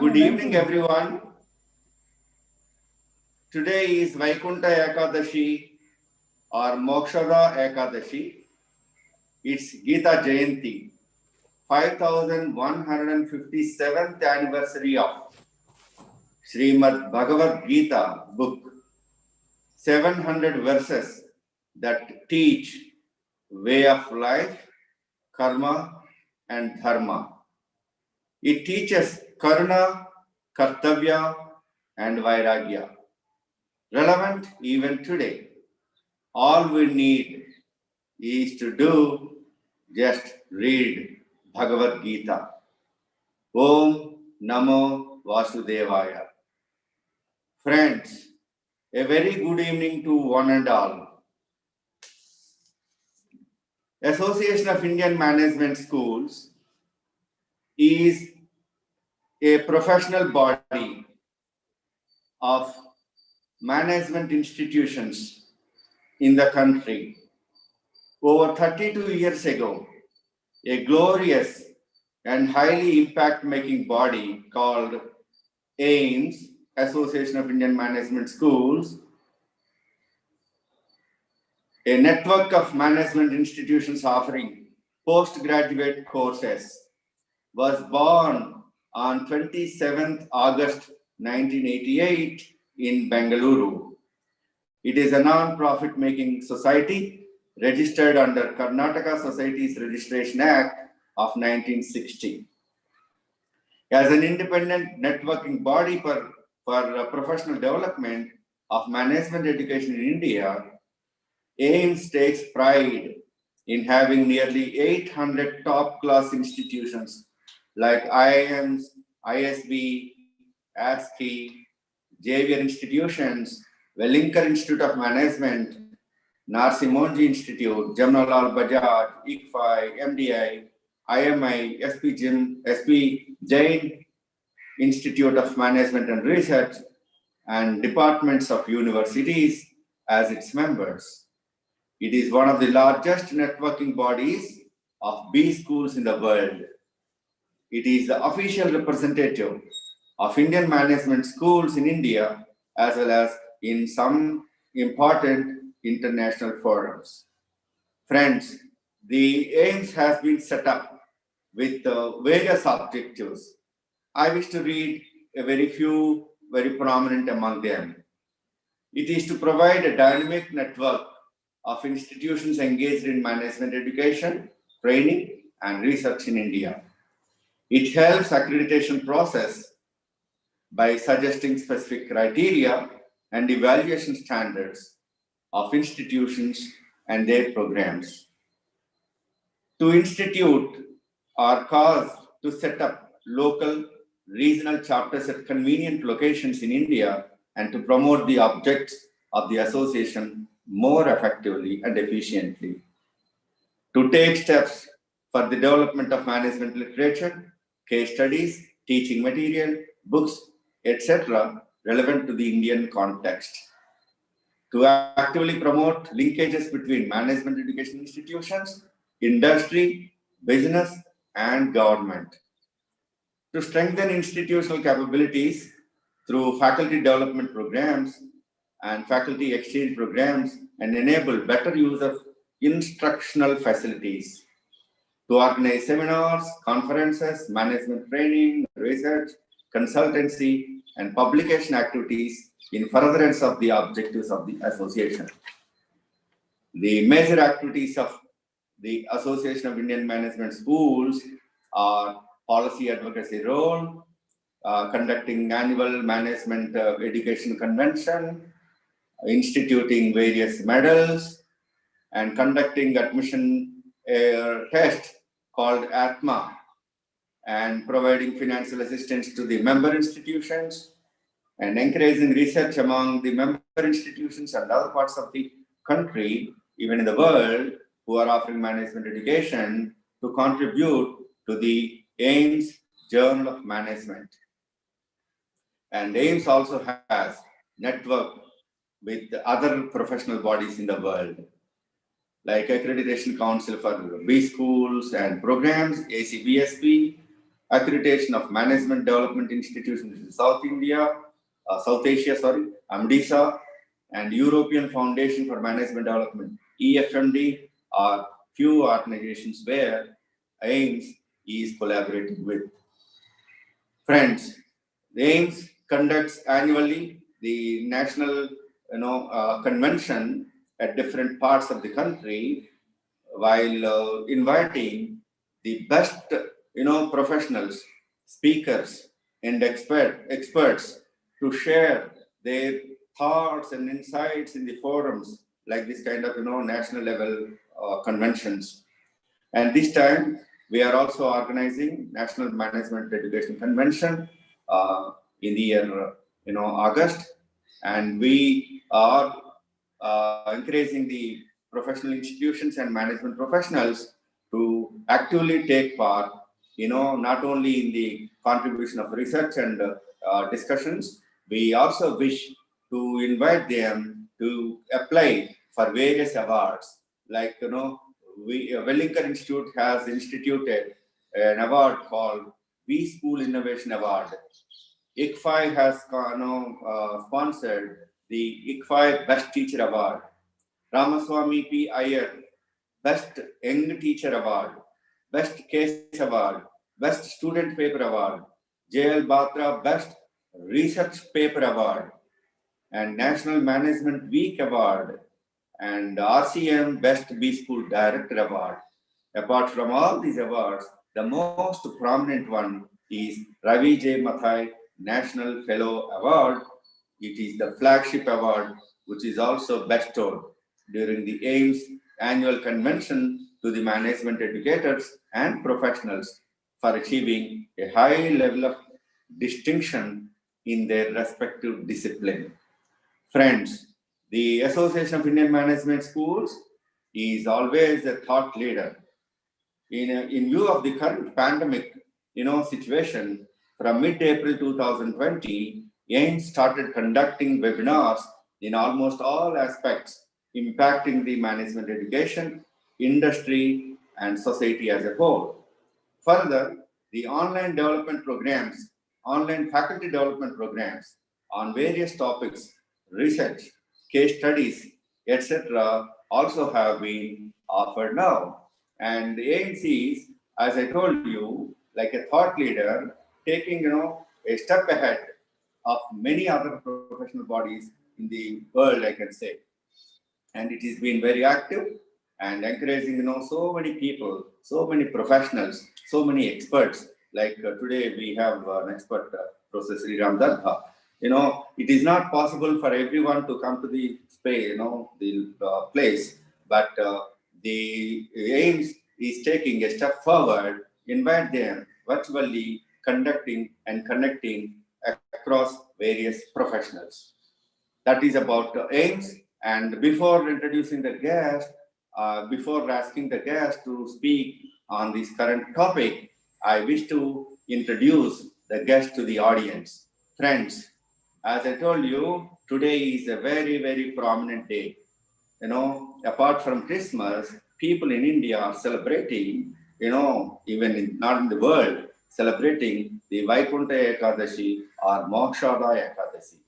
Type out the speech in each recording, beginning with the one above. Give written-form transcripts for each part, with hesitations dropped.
Good evening, everyone. Today is Vaikunta Ekadashi or Mokshada Ekadashi. It's Gita Jayanti, 5157th anniversary of Srimad Bhagawadgita book. 700 verses that teach way of life, karma, and dharma. It teaches karuna, kartavya, and vairagya. Relevant even today. All we need is to do just read Bhagavad Gita. Om Namo Vasudevaya. Friends, a very good evening to one and all. Association of Indian Management Schools is a professional body of management institutions in the country. Over 32 years ago, a glorious and highly impact-making body called AIMS, Association of Indian Management Schools, a network of management institutions offering postgraduate courses, was born on 27th August 1988 in Bengaluru. It is a non-profit making society registered under Karnataka Societies Registration Act of 1960. As an independent networking body for professional development of management education in India, AIMS takes pride in having nearly 800 top-class institutions like IIMs, ISB, ASCII, Xavier institutions, Wellinger Institute of Management, Narsi Monji Institute, Jamnalal Bajaj, ICFI, MDI, IMI, SP Jain Institute of Management and Research, and departments of universities as its members. It is one of the largest networking bodies of B schools in the world. It is the official representative of Indian management schools in India as well as in some important international forums. Friends, the AIMS has been set up with various objectives. I wish to read a very few, very prominent among them. It is to provide a dynamic network of institutions engaged in management education, training, and research in India. It helps accreditation process by suggesting specific criteria and evaluation standards of institutions and their programs. To institute or cause to set up local, regional chapters at convenient locations in India and to promote the objects of the association more effectively and efficiently. To take steps for the development of management literature, case studies, teaching material, books, etc., relevant to the Indian context. To actively promote linkages between management education institutions, industry, business, and government. To strengthen institutional capabilities through faculty development programs and faculty exchange programs and enable better use of instructional facilities. To organize seminars, conferences, management training, research, consultancy, and publication activities in furtherance of the objectives of the association. The major activities of the Association of Indian Management Schools are policy advocacy role, conducting annual management education convention, instituting various medals, and conducting admission test called ATMA, and providing financial assistance to the member institutions, and encouraging research among the member institutions and other parts of the country, even in the world, who are offering management education to contribute to the AIMS Journal of Management. And AIMS also has network with other professional bodies in the world, like Accreditation Council for B schools and programs, ACBSP, Accreditation of Management Development Institutions in South Asia, AMDISA, and European Foundation for Management Development, EFMD, are few organizations where AIMS is collaborating with. Friends, the AIMS conducts annually the national convention at different parts of the country, while inviting the best professionals, speakers, and experts to share their thoughts and insights in the forums like this kind of national level conventions. And this time we are also organizing National Management Education Convention in the year August, and we are encouraging the professional institutions and management professionals to actively take part, not only in the contribution of research and discussions. We also wish to invite them to apply for various awards. Like, Wellington Institute has instituted an award called V School Innovation Award. ICFI has sponsored the ICFI Best Teacher Award. Ramaswamy P. Iyer, Best Young Teacher Award, Best Case Award, Best Student Paper Award, J.L. Batra Best Research Paper Award, and National Management Week Award, and RCM Best B School Director Award. Apart from all these awards, the most prominent one is Ravi J. Mathai National Fellow Award. It is the flagship award, which is also bestowed during the AIMS annual convention to the management educators and professionals for achieving a high level of distinction in their respective discipline. Friends, the Association of Indian Management Schools is always a thought leader. In view of the current pandemic situation, from mid-April 2020, AIMS started conducting webinars in almost all aspects impacting the management education, industry, and society as a whole. Further, the online faculty development programs on various topics, research, case studies, etc., also have been offered now. And the AMC is, as I told you, like a thought leader, taking a step ahead of many other professional bodies in the world, I can say. And it has been very active and encouraging so many people, so many professionals, so many experts. Like today we have an expert, Professor Sriram Darbha. It is not possible for everyone to come to the space, the place, but the AIMS is taking a step forward, invite them virtually, conducting and connecting across various professionals. That is about AIMS. And before introducing the guest, before asking the guest to speak on this current topic, I wish to introduce the guest to the audience. Friends, as I told you, today is a very, very prominent day. Apart from Christmas, people in India are celebrating, not in the world, celebrating the Vaikuntha Ekadashi or Mokshada Ekadashi.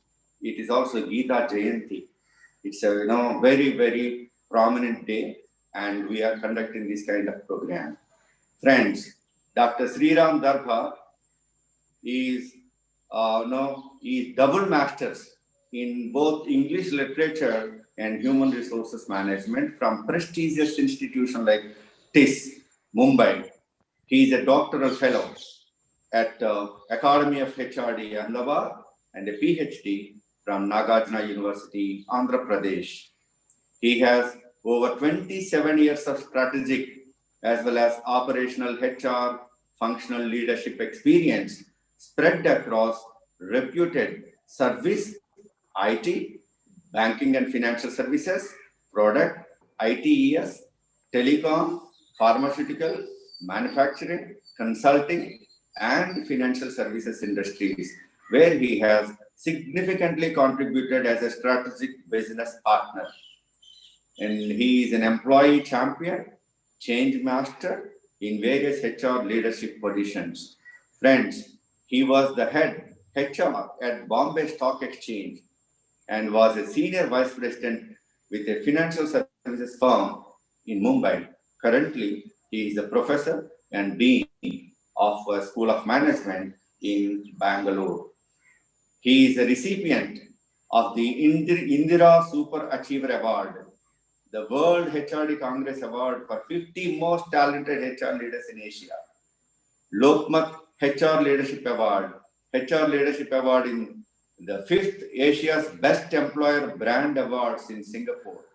It is also Gita Jayanti. It's a very, very prominent day, and we are conducting this kind of program. Friends, Dr. Sriram Darbha is double masters in both English literature and human resources management from prestigious institutions like TIS, Mumbai. He is a doctoral fellow at Academy of HRD, Ahmedabad, and a PhD from Nagarjuna University, Andhra Pradesh. He has over 27 years of strategic as well as operational HR, functional leadership experience spread across reputed service, IT, banking and financial services, product, ITES, telecom, pharmaceutical, manufacturing, consulting, and financial services industries, where he has significantly contributed as a strategic business partner. And he is an employee champion, change master in various HR leadership positions. Friends, he was the head HR at Bombay Stock Exchange and was a senior vice president with a financial services firm in Mumbai. Currently, he is a professor and dean of a School of Management in Bangalore. He is a recipient of the Indira Super Achiever Award, the World HRD Congress Award for 50 most talented HR leaders in Asia, Lokmat HR Leadership Award, HR Leadership Award in the 5th Asia's Best Employer Brand Awards in Singapore,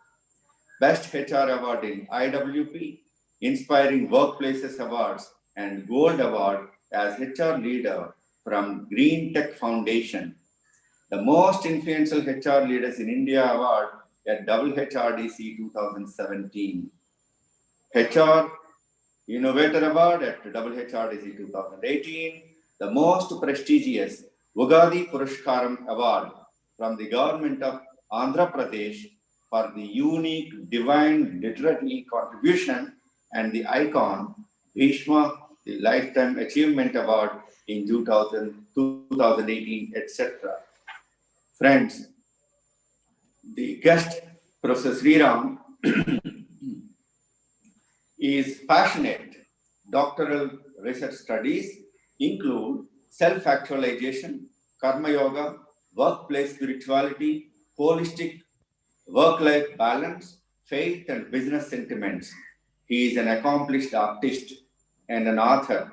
Best HR Award in IWP, Inspiring Workplaces Awards, and Gold Award as HR Leader from Green Tech Foundation, the Most Influential HR Leaders in India Award at WHRDC 2017, HR Innovator Award at WHRDC 2018, the most prestigious Ugadi Purushkaram Award from the government of Andhra Pradesh for the unique divine literary contribution, and the icon Bhishma, the Lifetime Achievement Award in 2018, etc. Friends, the guest, Professor Sriram, is passionate. Doctoral research studies include self-actualization, karma yoga, workplace spirituality, holistic work-life balance, faith and business sentiments. He is an accomplished artist and an author.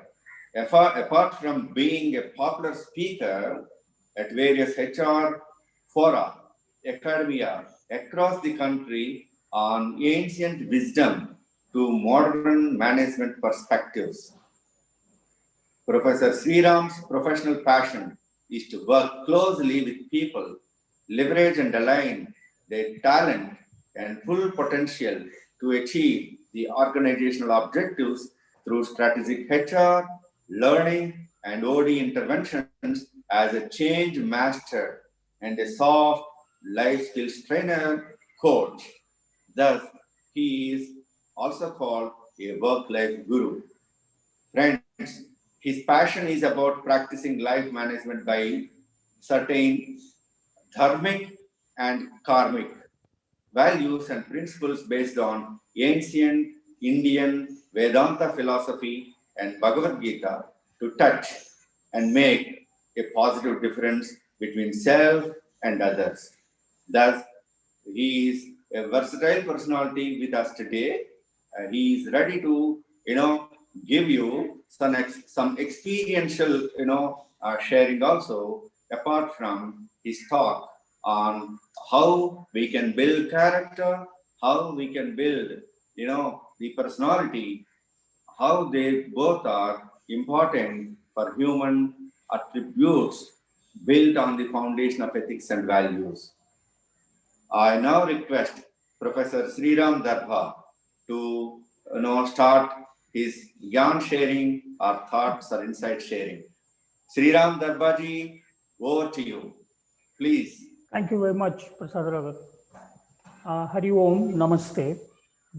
Apart from being a popular speaker at various HR fora, academia across the country on ancient wisdom to modern management perspectives, Professor Sriram's professional passion is to work closely with people, leverage and align their talent and full potential to achieve the organizational objectives through strategic HR, learning, and OD interventions as a change master and a soft life skills trainer coach. Thus, he is also called a work-life guru. Friends, his passion is about practicing life management by certain dharmic and karmic values and principles based on ancient Indian Vedanta philosophy and Bhagawadgita to touch and make a positive difference between self and others. Thus, he is a versatile personality with us today. He is ready to, give you some experiential, sharing also, apart from his talk on how we can build character, how we can build, the personality, how they both are important for human attributes built on the foundation of ethics and values. I now request Professor Sriram Darbha to start his yarn sharing or thoughts or insight sharing. Sriram Darbaji, over to you. Please. Thank you very much, Prasad Ravat. Hari Om, Namaste.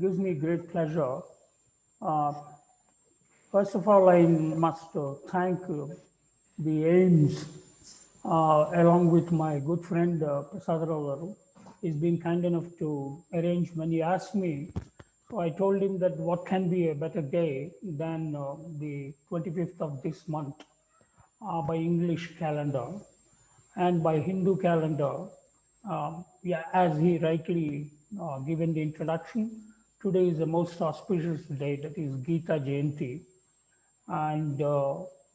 Gives me great pleasure. First of all, I must thank the AIMS, along with my good friend Prasad Ravat. He's been kind enough to arrange when he asked me. So I told him that what can be a better day than the 25th of this month by English calendar. And by Hindu calendar, as he rightly given the introduction, today is the most auspicious day, that is Gita Jayanti and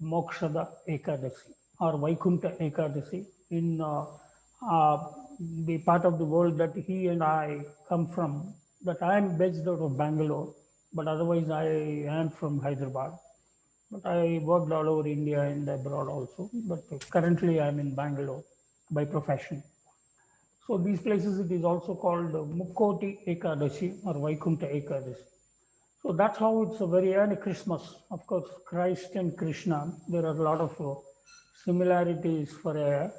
Mokshada Ekadasi or Vaikunta Ekadasi in the part of the world that he and I come from, that I am based out of Bangalore, but otherwise I am from Hyderabad. But I worked all over India and abroad also. But currently I'm in Bangalore by profession. So these places it is also called Mukkoti Ekadashi or Vaikunta Ekadashi. So that's how it's a very early Christmas. Of course, Christ and Krishna, there are a lot of similarities for a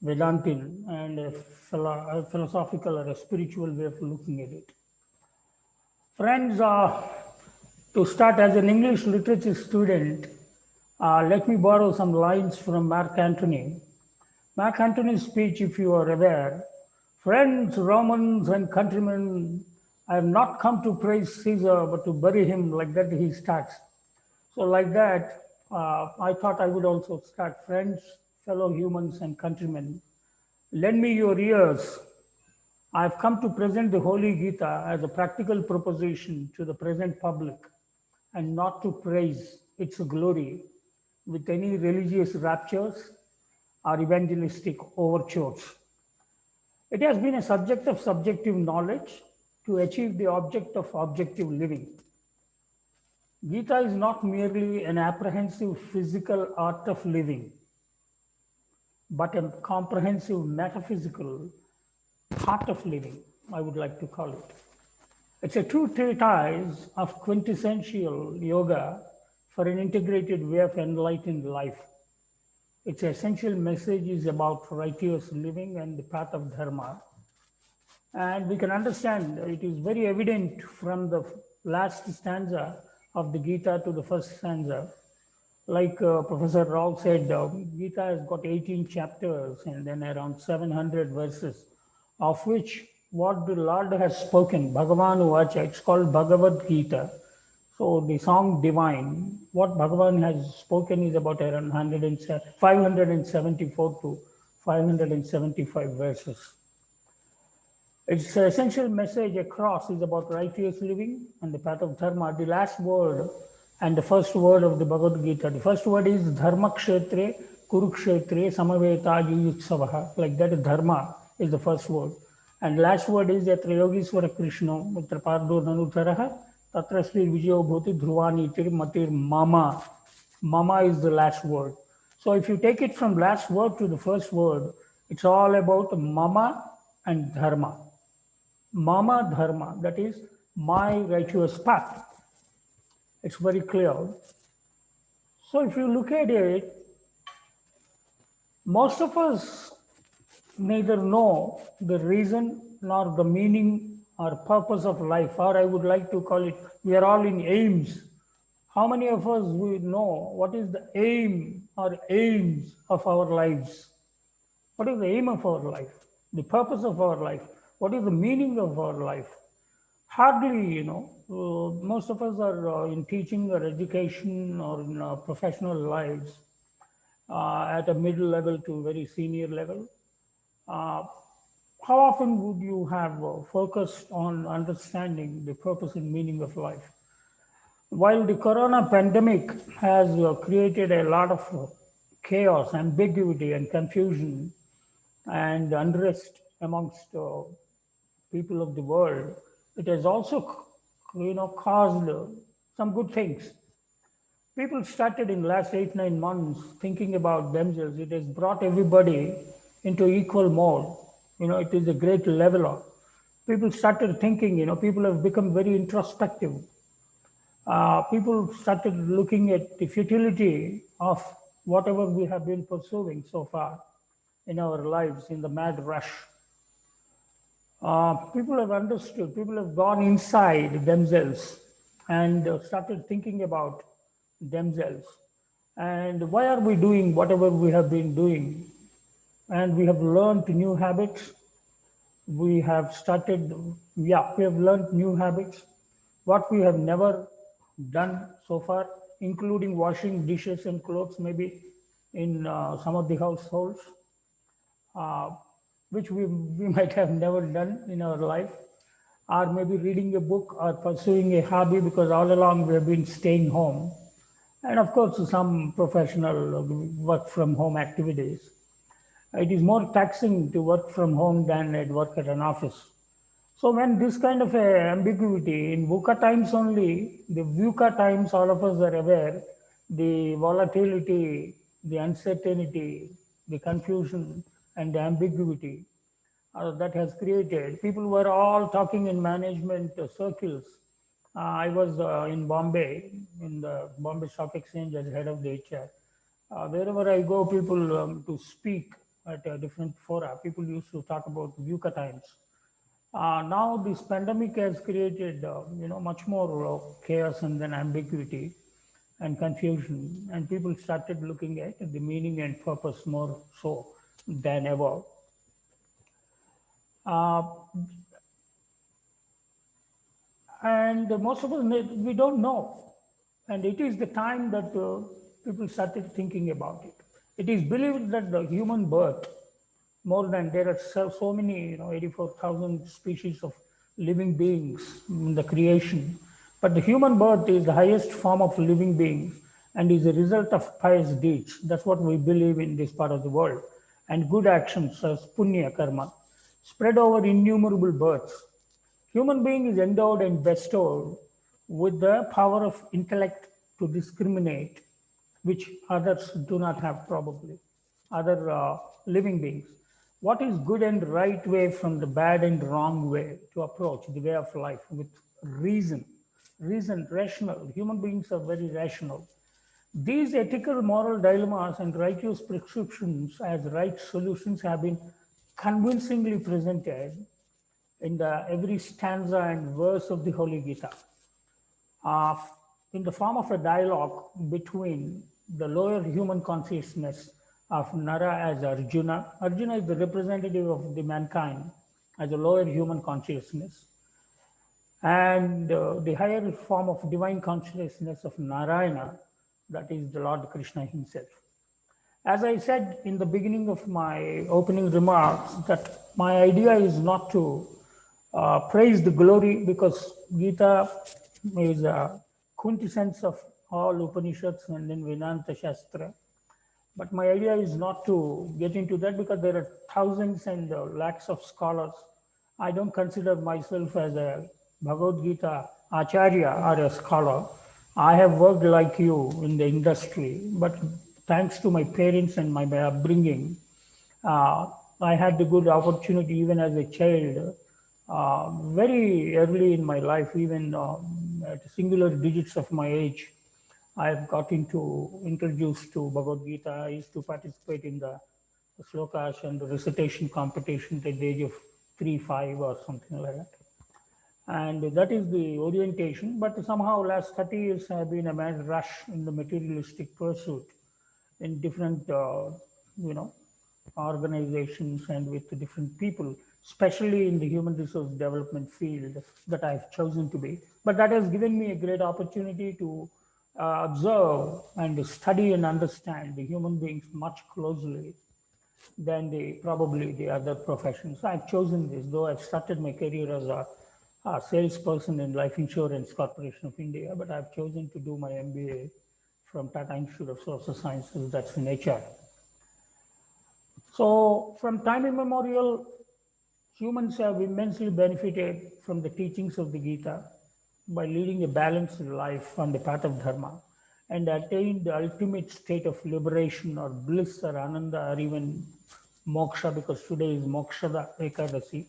Vedantin and a philosophical or a spiritual way of looking at it. Friends, to start, as an English literature student, Let me borrow some lines from Mark Antony. Mark Antony's speech, if you are aware, friends, Romans, and countrymen, I have not come to praise Caesar, but to bury him, like that he starts. So, like that, I thought I would also start, friends, fellow humans, and countrymen. Lend me your ears. I have come to present the Holy Gita as a practical proposition to the present public and not to praise its glory with any religious raptures or evangelistic overtures. It has been a subject of subjective knowledge to achieve the object of objective living. Gita is not merely an apprehensive physical art of living, but a comprehensive metaphysical art of living, I would like to call it. It's a true treatise of quintessential yoga for an integrated way of enlightened life. Its essential message is about righteous living and the path of dharma. And we can understand it is very evident from the last stanza of the Gita to the first stanza. Like Professor Rao said, Gita has got 18 chapters and then around 700 verses, of which what the Lord has spoken, Bhagavan Uvacha, it's called Bhagavad Gita. So the song Divine, what Bhagavan has spoken is about around 574 to 575 verses. Its essential message across is about righteous living and the path of dharma. The last word and the first word of the Bhagavad Gita. The first word is Dharma Kshetre Kurukshetre Samaveta Yuyutsavaha. Like that, dharma is the first word. And last word is Yatra Yogiswara Krishna Mitrapardo Nanutaraha Tatra Sri Vijayo Bhuti Dhruvani Tir Matir Mama. Mama is the last word. So if you take it from last word to the first word, it's all about mama and dharma. Mama dharma, that is my righteous path. It's very clear. So if you look at it, most of us neither know the reason nor the meaning or purpose of life, or I would like to call it, we are all in aims. How many of us we know what is the aim or aims of our lives? What is the aim of our life? The purpose of our life? What is the meaning of our life? Hardly, most of us are in teaching or education or in professional lives at a middle level to very senior level. Uh, how often would you have focused on understanding the purpose and meaning of life? While the corona pandemic has created a lot of chaos, ambiguity, and confusion and unrest amongst people of the world, it has also, caused some good things. People started in last 8 9 months thinking about themselves. It has brought everybody into equal mode. It is a great leveler. People started thinking. People have become very introspective. People started looking at the futility of whatever we have been pursuing so far in our lives in the mad rush. People have understood, people have gone inside themselves and started thinking about themselves. And why are we doing whatever we have been doing? And we have learned new habits. We have started, yeah, we have learned new habits. What we have never done so far, including washing dishes and clothes, maybe in some of the households, uh, which we might have never done in our life, or maybe reading a book or pursuing a hobby because all along we have been staying home. And of course, some professional work from home activities. It is more taxing to work from home than at work at an office. So when this kind of a ambiguity in VUCA times only, the VUCA times, all of us are aware, the volatility, the uncertainty, the confusion, and the ambiguity that has created. People were all talking in management circles. I was in Bombay, in the Bombay Stock Exchange as head of the HR. Wherever I go, people to speak at different fora, people used to talk about VUCA times. Now this pandemic has created, much more chaos and then ambiguity. and confusion, and people started looking at the meaning and purpose more so than ever. Uh, and most of us, we don't know. And it is the time that people started thinking about it. It is believed that the human birth, more than there are so many, 84,000 species of living beings in the creation. But the human birth is the highest form of living beings and is a result of pious deeds. That's what we believe in this part of the world. And good actions as punya karma spread over innumerable births. Human being is endowed and bestowed with the power of intellect to discriminate, which others do not have probably, other living beings. What is good and right way from the bad and wrong way to approach the way of life with reason? Reason, rational. Human beings are very rational. These ethical moral dilemmas and righteous prescriptions as right solutions have been convincingly presented in the every stanza and verse of the Holy Gita, uh, in the form of a dialogue between the lower human consciousness of Nara as Arjuna. Arjuna is the representative of the mankind as a lower human consciousness, and the higher form of divine consciousness of Narayana, that is the Lord Krishna himself. As I said in the beginning of my opening remarks, that my idea is not to praise the glory, because Gita is a quintessence of all Upanishads and then Vedanta Shastra. But my idea is not to get into that, because there are thousands and lakhs of scholars. I don't consider myself as a Bhagavad Gita Acharya or a scholar. I have worked like you in the industry, but thanks to my parents and my upbringing, uh, I had the good opportunity even as a child, very early in my life, even at singular digits of my age, I've got introduced to Bhagavad Gita. I used to participate in the slokas and the recitation competition at the age of 3, 5 or something like that. And that is the orientation. But somehow last 30 years have been a mad rush in the materialistic pursuit in different, organizations and with different people, especially in the human resource development field that I've chosen to be. But that has given me a great opportunity to observe and study and understand the human beings much closely than probably the other professions. I've chosen this, though I've started my career as a salesperson in Life Insurance Corporation of India, but I've chosen to do my MBA from Tata Institute of Social Sciences, that's in HR. So from time immemorial, humans have immensely benefited from the teachings of the Gita by leading a balanced life on the path of Dharma and attained the ultimate state of liberation or bliss or ananda or even moksha, because today is Mokshada Ekadasi.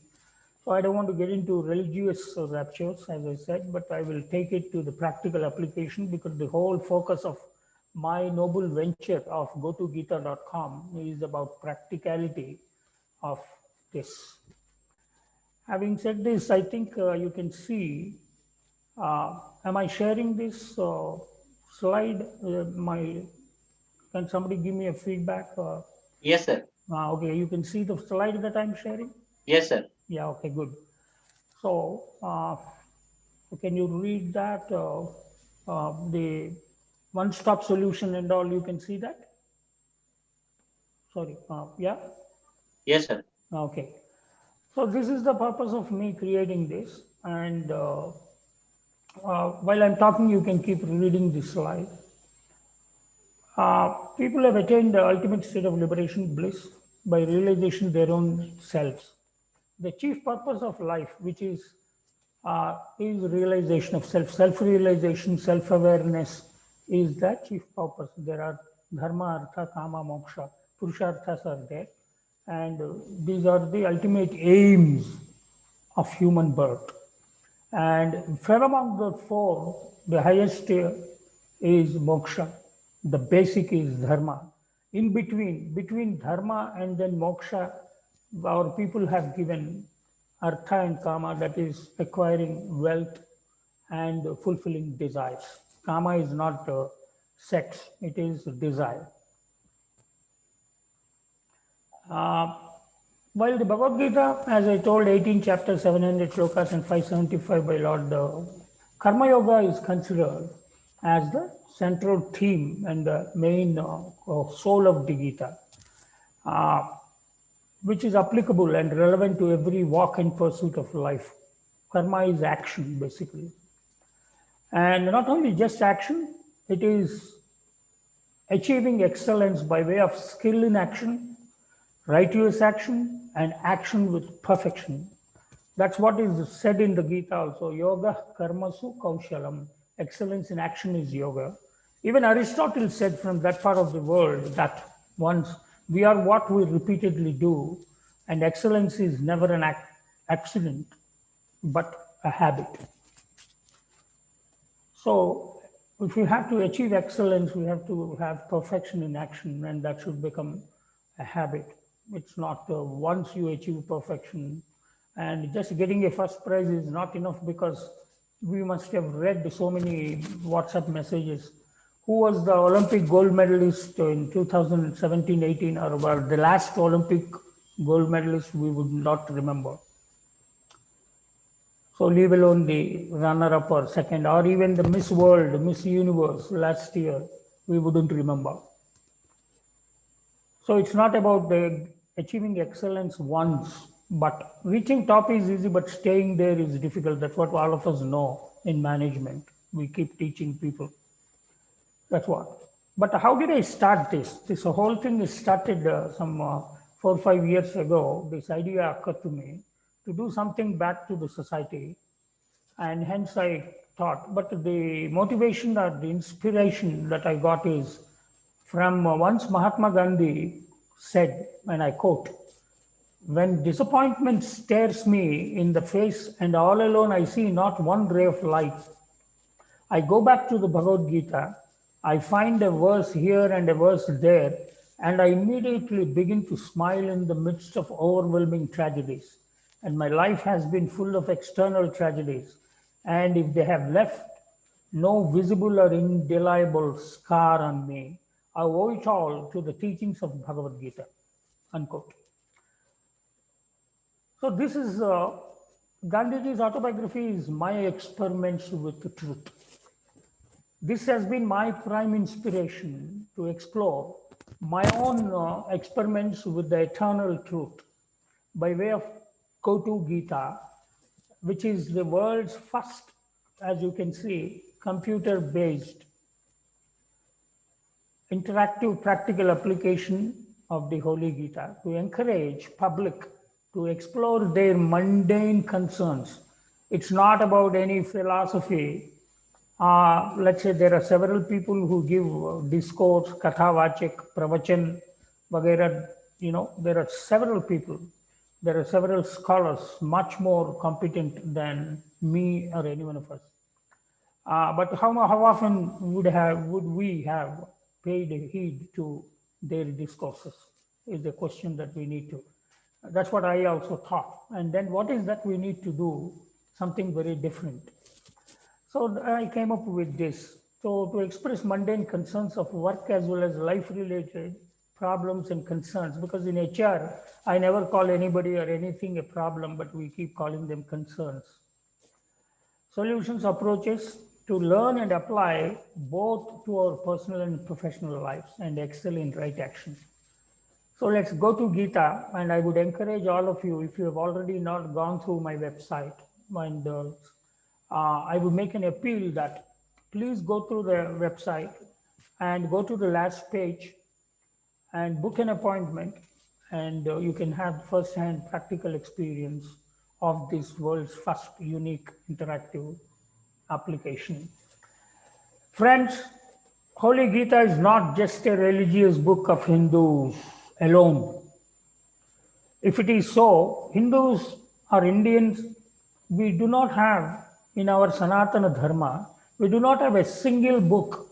So I don't want to get into religious raptures, as I said, but I will take it to the practical application, because the whole focus of my noble venture of gotogita.com is about practicality of this. Having said this, I think you can see, am I sharing this slide? Can somebody give me a feedback? Yes, sir. Okay, you can see the slide that I'm sharing? Yes, sir. Yeah, okay, good. So can you read that? The one-stop solution and all, you can see that? Sorry, yeah? Yes, sir. Okay. So this is the purpose of me creating this. And while I'm talking, you can keep reading this slide. People have attained the ultimate state of liberation, bliss, by realization of their own selves. The chief purpose of life, which is realization of self. Self-realization, self-awareness is the chief purpose. There are dharma, artha, kama, moksha, purusharthas are there. And these are the ultimate aims of human birth. And from among the four, the highest is moksha. The basic is dharma. In between dharma and then moksha, our people have given artha and kama, that is acquiring wealth and fulfilling desires. Kama is not sex, it is desire. While the Bhagavad Gita, as I told, 18 chapters, 700 shlokas and 575 by Lord, Karma Yoga is considered as the central theme and the main soul of the Gita, which is applicable and relevant to every walk and pursuit of life. Karma is action, basically. And not only just action, it is achieving excellence by way of skill in action, righteous action, and action with perfection. That's what is said in the Gita also. Yoga karmasu kaushalam. Excellence in action is yoga. Even Aristotle said from that part of the world that once we are what we repeatedly do, and excellence is never an accident, but a habit. So if we have to achieve excellence, we have to have perfection in action, and that should become a habit. It's not once you achieve perfection, and just getting a first prize is not enough, because we must have read so many WhatsApp messages. Who was the Olympic gold medalist in 2017-18, or about the last Olympic gold medalist? We would not remember. So leave alone the runner-up or second, or even the Miss World, Miss Universe last year, we wouldn't remember. So it's not about achieving excellence once, but reaching top is easy, but staying there is difficult. That's what all of us know in management. We keep teaching people. That's what. But how did I start this? This whole thing is started some 4 or 5 years ago. This idea occurred to me to do something back to the society. And hence I thought, but the motivation or the inspiration that I got is from once Mahatma Gandhi said, and I quote, "When disappointment stares me in the face and all alone I see not one ray of light, I go back to the Bhagavad Gita, I find a verse here and a verse there, and I immediately begin to smile in the midst of overwhelming tragedies. And my life has been full of external tragedies. And if they have left no visible or indelible scar on me, I owe it all to the teachings of Bhagavad Gita." Unquote. So this is Gandhiji's autobiography is my experiments with the truth. This has been my prime inspiration to explore my own experiments with the eternal truth by way of Kotu Gita, which is the world's first, as you can see, computer-based interactive practical application of the Holy Gita to encourage public to explore their mundane concerns. It's not about any philosophy. Let's say there are several people who give discourse, kathavachik, pravachan, vagaira. There are several people. There are several scholars much more competent than me or any one of us. But how often would we have paid heed to their discourses is the question that we need to. That's what I also thought. And then what is that we need to do? Something very different. So I came up with this. So to express mundane concerns of work as well as life-related problems and concerns, because in HR, I never call anybody or anything a problem, but we keep calling them concerns. Solutions, approaches to learn and apply both to our personal and professional lives and excel in right action. So let's go to Gita, and I would encourage all of you, if you have already not gone through my website, and I would make an appeal that please go through the website and go to the last page and book an appointment, and you can have first-hand practical experience of this world's first unique interactive application. Friends, Holy Gita is not just a religious book of Hindus alone. If it is so, Hindus or Indians, we do not have in our Sanatana Dharma, we do not have a single book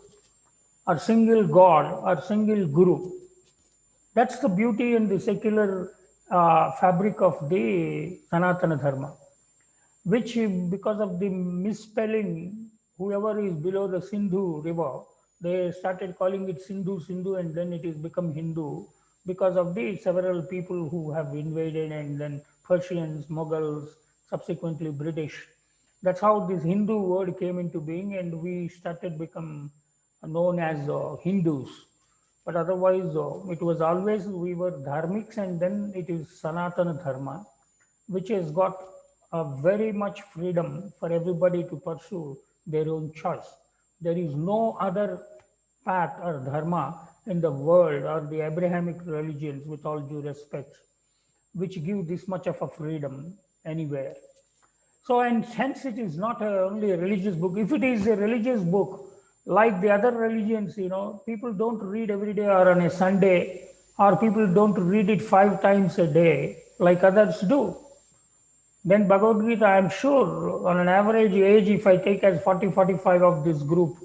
or single God or single Guru. That's the beauty in the secular fabric of the Sanatana Dharma, which because of the misspelling, whoever is below the Sindhu river, They started calling it Sindhu, and then it has become Hindu because of the several people who have invaded, and then Persians, Mughals, subsequently British. That's how this Hindu word came into being, and we started become known as Hindus. But otherwise, it was always we were dharmics, and then it is Sanatana Dharma, which has got very much freedom for everybody to pursue their own choice. There is no other path or dharma in the world or the Abrahamic religions, with all due respect, which give this much of a freedom anywhere. So, and hence it is not only a religious book. If it is a religious book, like the other religions, people don't read every day or on a Sunday, or people don't read it 5 times a day like others do. Then Bhagavad Gita, I'm sure on an average age, if I take as 40, 45 of this group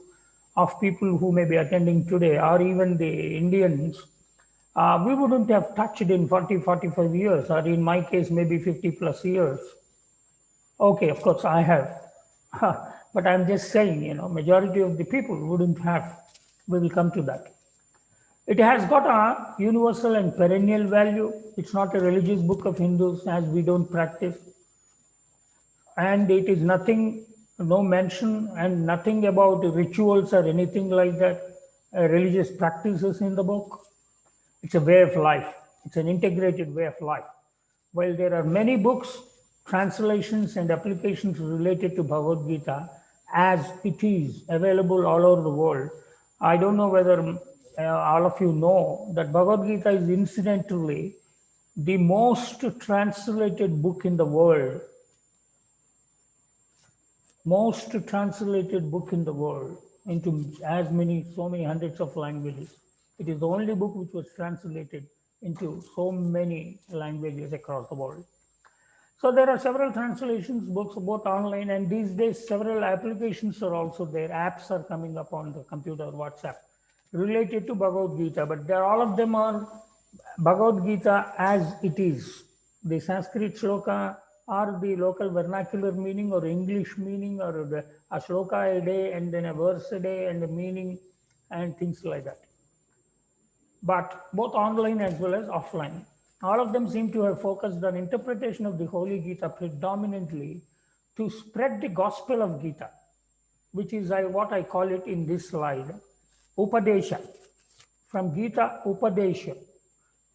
of people who may be attending today, or even the Indians, we wouldn't have touched in 40, 45 years, or in my case, maybe 50 plus years. Okay, of course I have. But I'm just saying, majority of the people wouldn't have. We will come to that. It has got a universal and perennial value. It's not a religious book of Hindus, as we don't practice. And it is nothing, no mention and nothing about rituals or anything like that, religious practices in the book. It's a way of life. It's an integrated way of life. While there are many books, translations, and applications related to Bhagavad Gita, as it is available all over the world, I don't know whether all of you know that Bhagavad Gita is incidentally the most translated book in the world. Most translated book in the world into so many hundreds of languages. It is the only book which was translated into so many languages across the world. So there are several translations, books both online, and these days several applications are also there. Apps are coming up on the computer, WhatsApp, related to Bhagavad Gita, but all of them are Bhagavad Gita as it is. The Sanskrit shloka or the local vernacular meaning or English meaning, or a shloka a day and then a verse a day and a meaning and things like that. But both online as well as offline, all of them seem to have focused on interpretation of the Holy Gita predominantly to spread the gospel of Gita, which is what I call it in this slide, Upadesha. From Gita Upadesha.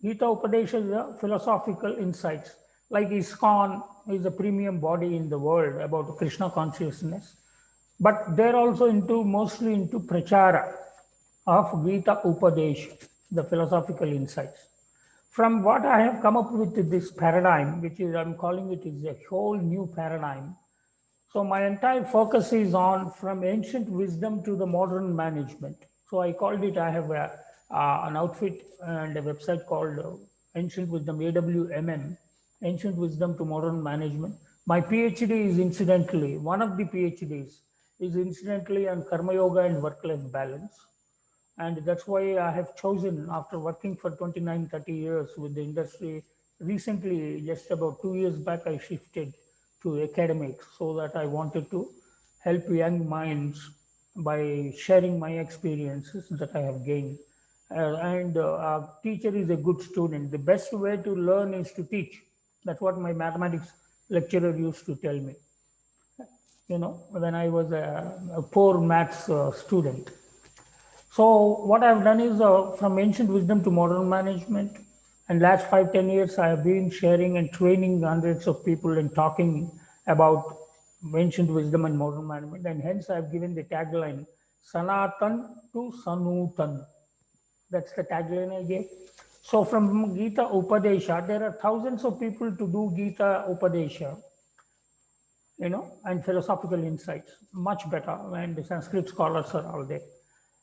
Gita Upadesha is a philosophical insights. Like ISKCON is a premium body in the world about Krishna consciousness. But they're also mostly into prachara of Gita Upadesha, the philosophical insights. From what I have come up with this paradigm, which is I'm calling it is a whole new paradigm. So my entire focus is on from ancient wisdom to the modern management. So I called it, I have an outfit and a website called Ancient Wisdom, AWMM, Ancient Wisdom to Modern Management. My PhD is incidentally, one of the PhDs is incidentally on Karma Yoga and work-life balance. And that's why I have chosen, after working for 29, 30 years with the industry, recently, just about 2 years back, I shifted to academics so that I wanted to help young minds by sharing my experiences that I have gained. And a teacher is a good student. The best way to learn is to teach. That's what my mathematics lecturer used to tell me, when I was a poor maths student. So what I've done is from ancient wisdom to modern management. And last 5, 10 years, I have been sharing and training hundreds of people and talking about ancient wisdom and modern management. And hence I've given the tagline, Sanatan to Sanutan. That's the tagline I gave. So from Gita Upadesha, there are thousands of people to do Gita Upadesha, and philosophical insights, much better. And the Sanskrit scholars are all there.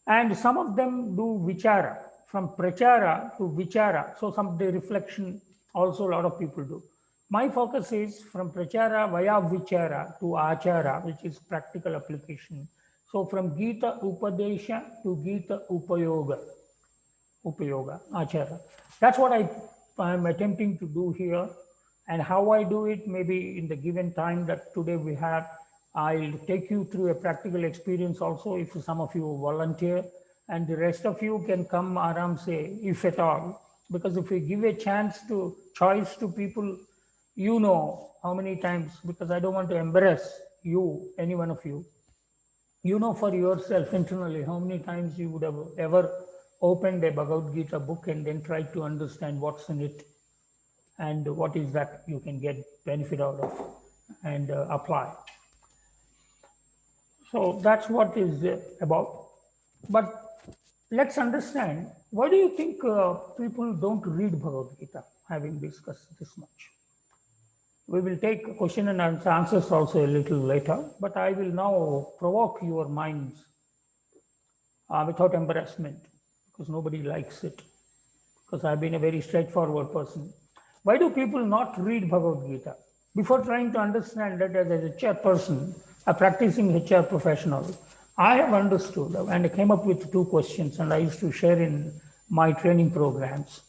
And some of them do vichara, from prachara to vichara. So some of the reflection also a lot of people do. My focus is from prachara via vichara to achara, which is practical application. So from Gita Upadesha to Gita Upayoga, achara. That's what I'm attempting to do here. And how I do it, maybe in the given time that today we have, I'll take you through a practical experience also if some of you volunteer. and the rest of you can come aram se, if at all. Because if we give a choice to people, you know how many times, because I don't want to embarrass you, any one of you, you know for yourself internally how many times you would have ever opened a Bhagavad Gita book and then tried to understand what's in it and what is that you can get benefit out of and apply. So that's what is about. But let's understand, why do you think people don't read Bhagavad Gita, having discussed this much? We will take question and answers also a little later, but I will now provoke your minds without embarrassment, because nobody likes it, because I've been a very straightforward person. Why do people not read Bhagavad Gita? Before trying to understand that as a chairperson, a practicing HR professional, I have understood and I came up with two questions and I used to share in my training programs.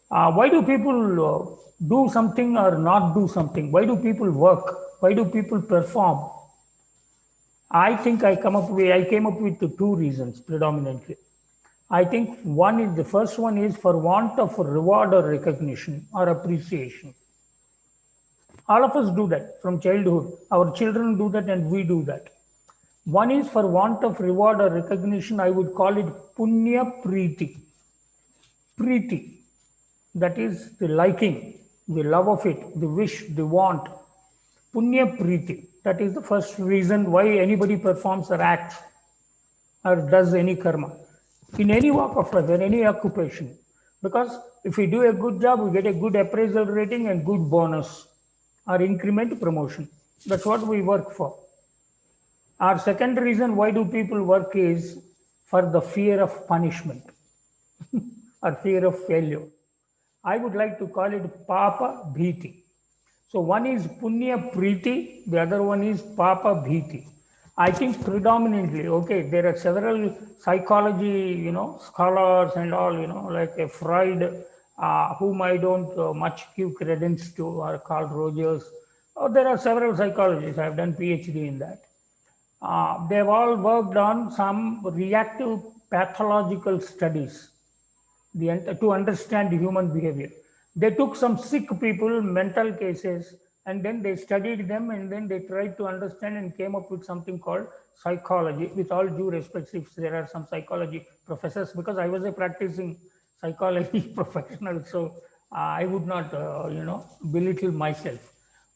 Why do people do something or not do something? Why do people work? Why do people perform? I think I came up with two reasons predominantly. I think the first one is for want of reward or recognition or appreciation. All of us do that from childhood. Our children do that and we do that. One is for want of reward or recognition. I would call it punya priti. Priti, that is the liking, the love of it, the wish, the want. Punya priti, that is the first reason why anybody performs or acts or does any karma in any walk of life, in any occupation. Because if we do a good job, we get a good appraisal rating and good bonus or increment promotion. That's what we work for. Our second reason why do people work is for the fear of punishment or fear of failure. I would like to call it Papa Bhiti. So one is Punya Priti, the other one is Papa Bhiti. I think predominantly, okay, there are several psychology, scholars and all, like a Freud, whom I don't much give credence to, or Carl Rogers. Oh, there are several psychologists. I have done PhD in that. They've all worked on some reactive pathological studies to understand human behavior. They took some sick people, mental cases, and then they studied them and then they tried to understand and came up with something called psychology. With all due respect, if there are some psychology professors, because I was a practicing psychology professional, so I would not, belittle myself.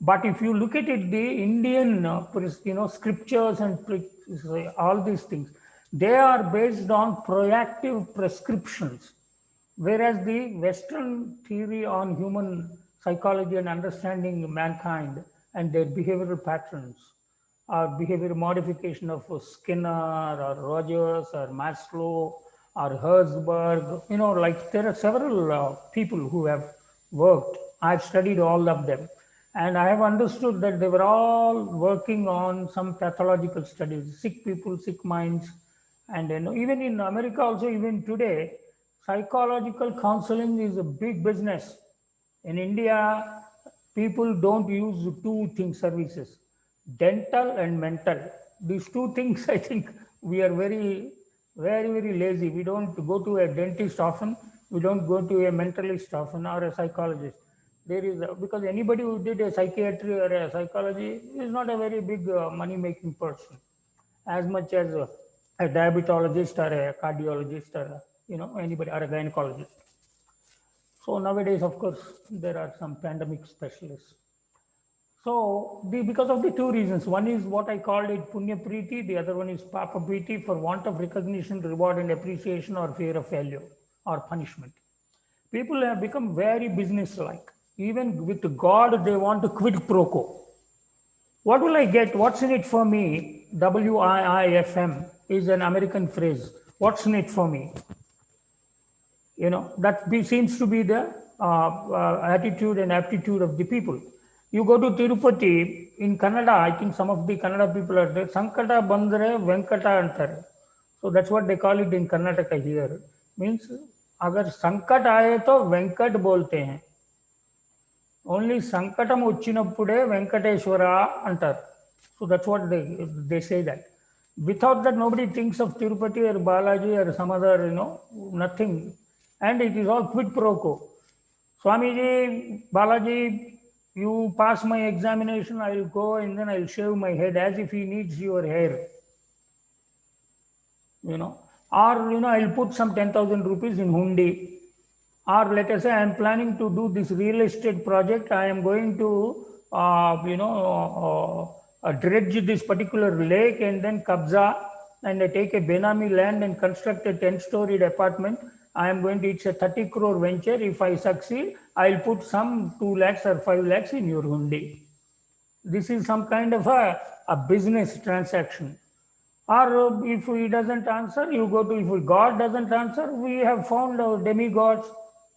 But if you look at it, the Indian, scriptures and all these things, they are based on proactive prescriptions. Whereas the Western theory on human psychology and understanding mankind and their behavioral patterns, or behavior modification of Skinner or Rogers or Maslow or Herzberg, like there are several people who have worked. I've studied all of them. And I have understood that they were all working on some pathological studies, sick people, sick minds. And even in America also, even today, psychological counseling is a big business. In India, people don't use two things services, dental and mental. These two things, I think we are very, very, very lazy. We don't go to a dentist often. We don't go to a mentalist often or a psychologist. Because anybody who did a psychiatry or a psychology is not a very big money-making person, as much as a diabetologist or a cardiologist or anybody or a gynecologist. So nowadays, of course, there are some pandemic specialists. So because of the two reasons, one is what I called it Punya Priti, the other one is Papa Priti, for want of recognition, reward and appreciation, or fear of failure or punishment. People have become very business-like. Even with God, they want to quid pro quo. What will I get? What's in it for me? WIIFM is an American phrase. What's in it for me? That seems to be the attitude and aptitude of the people. You go to Tirupati, in Kannada, I think some of the Kannada people are there, Sankata Bandre Venkata Antar. So that's what they call it in Karnataka here. Means, agar Sankat aaye to Venkat bolte hain. Only Sankatam Uchinappude Venkateshwara Antar. So that's what they say that. Without that, nobody thinks of Tirupati or Balaji or some other, nothing. And it is all quid pro quo. Swamiji, Balaji, you pass my examination, I'll go and then I'll shave my head as if he needs your hair. Or, I'll put some 10,000 rupees in hundi. Or let us say I'm planning to do this real estate project. I am going to, dredge this particular lake and then kabza, and I take a Benami land and construct a 10-storied apartment. I am going to, it's a 30 crore venture. If I succeed, I'll put some 2 lakhs or 5 lakhs in your hundi. This is some kind of a business transaction. Or if he doesn't answer, you go to, if God doesn't answer, we have found our demigods,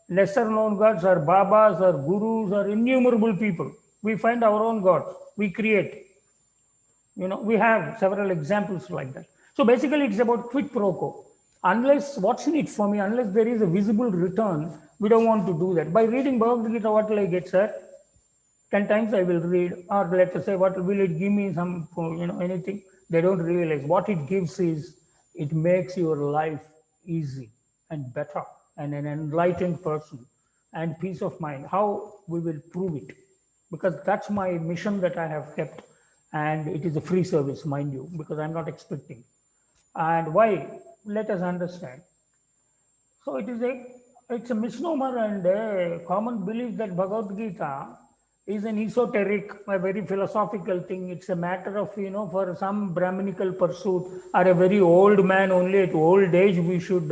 lesser known gods, or Babas, or Gurus, or innumerable people. We find our own gods, we create. We have several examples like that. So basically, it's about quid pro quo. Unless, what's in it for me, unless there is a visible return, we don't want to do that. By reading Bhagavad Gita, what will I get, sir? 10 times I will read, or let us say, what will it give me? Some, anything. They don't realize what it gives is it makes your life easy and better and an enlightened person and peace of mind. How we will prove it? Because that's my mission that I have kept, and it is a free service, mind you, because I'm not expecting. And why? Let us understand. So it's a misnomer and a common belief that Bhagavad Gita is an esoteric, a very philosophical thing. It's a matter of, for some Brahminical pursuit, or a very old man only at old age we should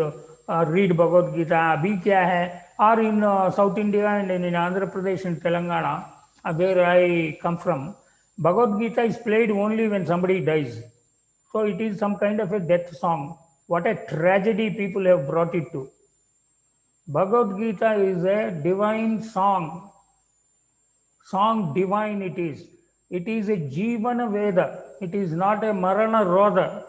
read Bhagavad Gita. Abhi kya hai? Or in South India and in Andhra Pradesh and Telangana, where I come from, Bhagavad Gita is played only when somebody dies. So it is some kind of a death song. What a tragedy people have brought it to. Bhagavad Gita is a divine song. Song divine it is. It is a Jivana Veda. It is not a Marana Rodha.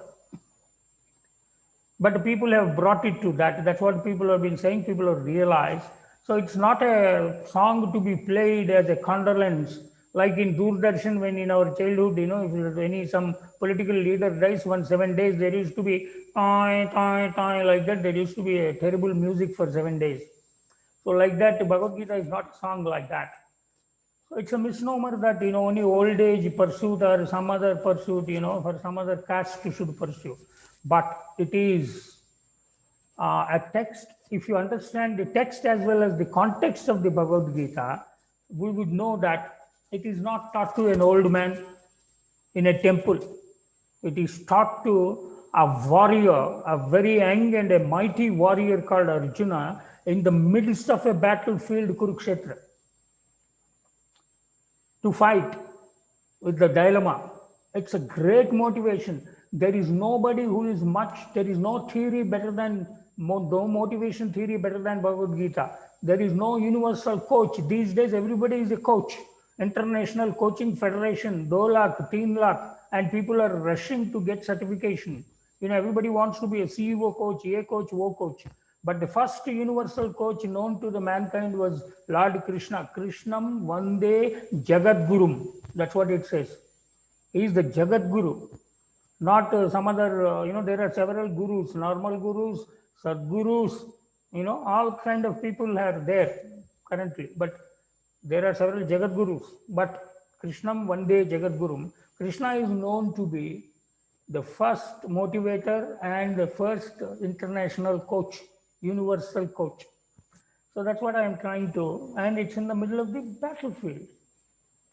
But people have brought it to that. That's what people have been saying. People have realized. So it's not a song to be played as a condolence. Like in Doordarshan, when in our childhood, if some political leader dies, 7 days, there used to be toy, toy, toy, like that. There used to be a terrible music for 7 days. So like that, Bhagavad Gita is not a song like that. So it's a misnomer that, only old age pursuit or some other pursuit, for some other caste should pursue. But it is a text. If you understand the text as well as the context of the Bhagavad Gita, we would know that it is not taught to an old man in a temple. It is taught to a warrior, a very young and a mighty warrior called Arjuna in the midst of a battlefield, Kurukshetra, to fight with the dilemma. It's a great motivation. There is nobody who is there is no theory better than, no motivation theory better than Bhagavad Gita. There is no universal coach. These days, everybody is a coach. International Coaching Federation, 2 lakh, 3 lakh, and people are rushing to get certification. Everybody wants to be a CEO coach, A coach, O coach. But the first universal coach known to the mankind was Lord Krishna. Krishnam Vande Jagadgurum. That's what it says. He is the Jagat Guru, not some other, there are several gurus, normal gurus, Sadgurus, all kind of people are there currently. But there are several Jagat Gurus. But Krishnam Vande Jagadgurum. Krishna is known to be the first motivator and the first international coach, universal coach. So that's what I am trying to, and it's in the middle of the battlefield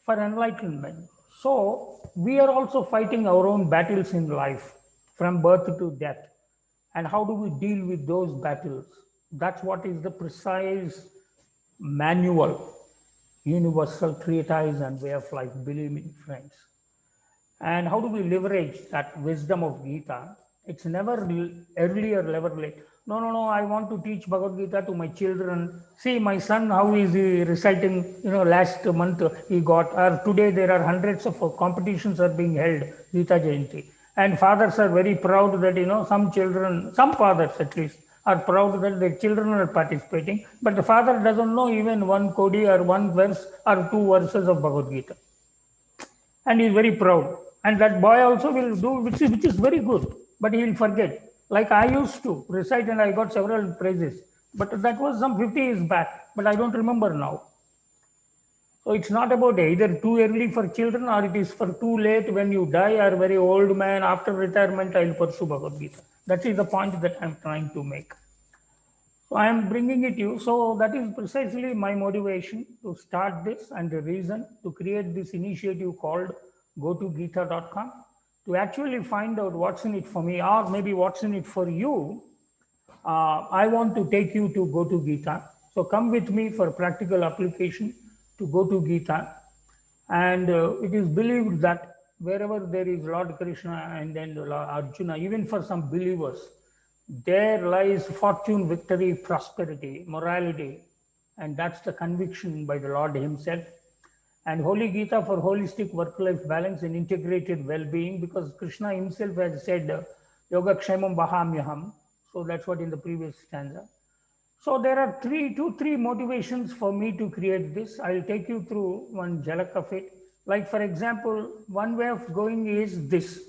for enlightenment. So we are also fighting our own battles in life from birth to death. And how do we deal with those battles? That's what is the precise manual, universal treatise and way of life, believe me, friends. And how do we leverage that wisdom of Gita? It's never early or never late. No, I want to teach Bhagavad Gita to my children. See, my son, how is he reciting? Last month he got, or today there are hundreds of competitions are being held, Gita Jayanti. And fathers are very proud that, some children, some fathers at least, are proud that their children are participating. But the father doesn't know even one kodi or one verse or 2 verses of Bhagavad Gita. And he is very proud. And that boy also will do, which is very good, but he will forget. Like I used to recite and I got several praises, but that was some 50 years back, but I don't remember now. So it's not about either too early for children or it is for too late when you die or very old man after retirement, I'll pursue Bhagavad Gita. That is the point that I'm trying to make. So I am bringing it to you. So that is precisely my motivation to start this and the reason to create this initiative called gotogita.com to actually find out what's in it for me or maybe what's in it for you. I want to take you to Go to Gita. So come with me for practical application to Go to Gita. And it is believed that wherever there is Lord Krishna and then Lord Arjuna, even for some believers, there lies fortune, victory, prosperity, morality. And that's the conviction by the Lord Himself. And Holy Gita for holistic work-life balance and integrated well-being, because Krishna Himself has said, Yoga Kshemam Vahamyaham. So that's what in the previous stanza. So there are two, three motivations for me to create this. I'll take you through one jhalak of it. Like for example, one way of going is this.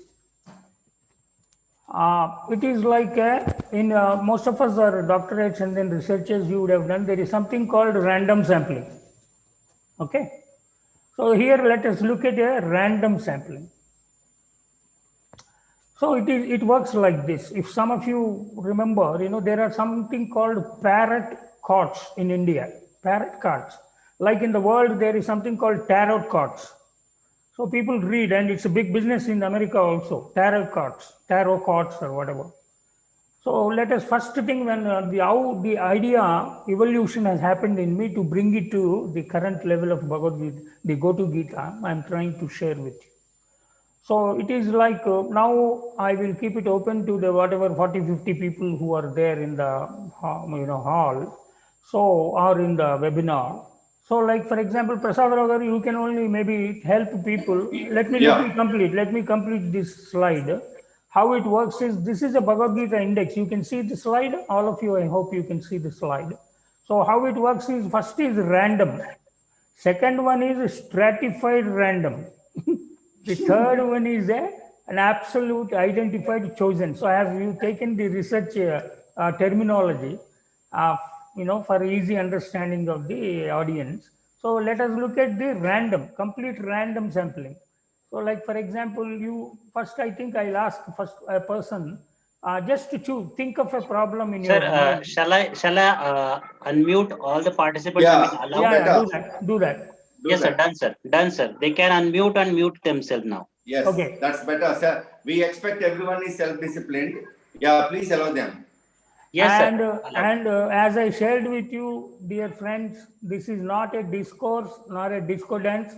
It is like in most of us are doctorates and then researchers you would have done, there is something called random sampling. Okay. So here let us look at a random sampling. So it works like this. If some of you remember, there are something called parrot cards in India. Parrot cards. Like in the world, there is something called tarot cards. So people read, and it's a big business in America also. Tarot cards or whatever. So let us first thing when how the idea evolution has happened in me to bring it to the current level of Bhagavad Gita, the Go to Gita, I'm trying to share with you. So it is like now I will keep it open to the whatever 40, 50 people who are there in the hall. So or in the webinar. So like for example, Prasad Rao, you can only maybe help people. Let me complete this slide. How it works is this is a Bhagavad Gita index. You can see the slide. All of you, I hope you can see the slide. So how it works is first is random. Second one is stratified random. The third one is an absolute identified chosen. So I have you taken the research terminology, for easy understanding of the audience. So let us look at the complete random sampling. So like for example, you first, I think I'll ask first a person just to choose, think of a problem in Sir, your mind. shall I unmute all the participants? Yeah. I mean, allow. Yeah, do that. Yes, sir. Done, sir. Done, sir. They can unmute and mute themselves now. Yes, Okay. that's better, sir. We expect everyone is self-disciplined. Yeah, please allow them. Yes, And, sir. as I shared with you, dear friends, this is not a discourse nor a disco dance.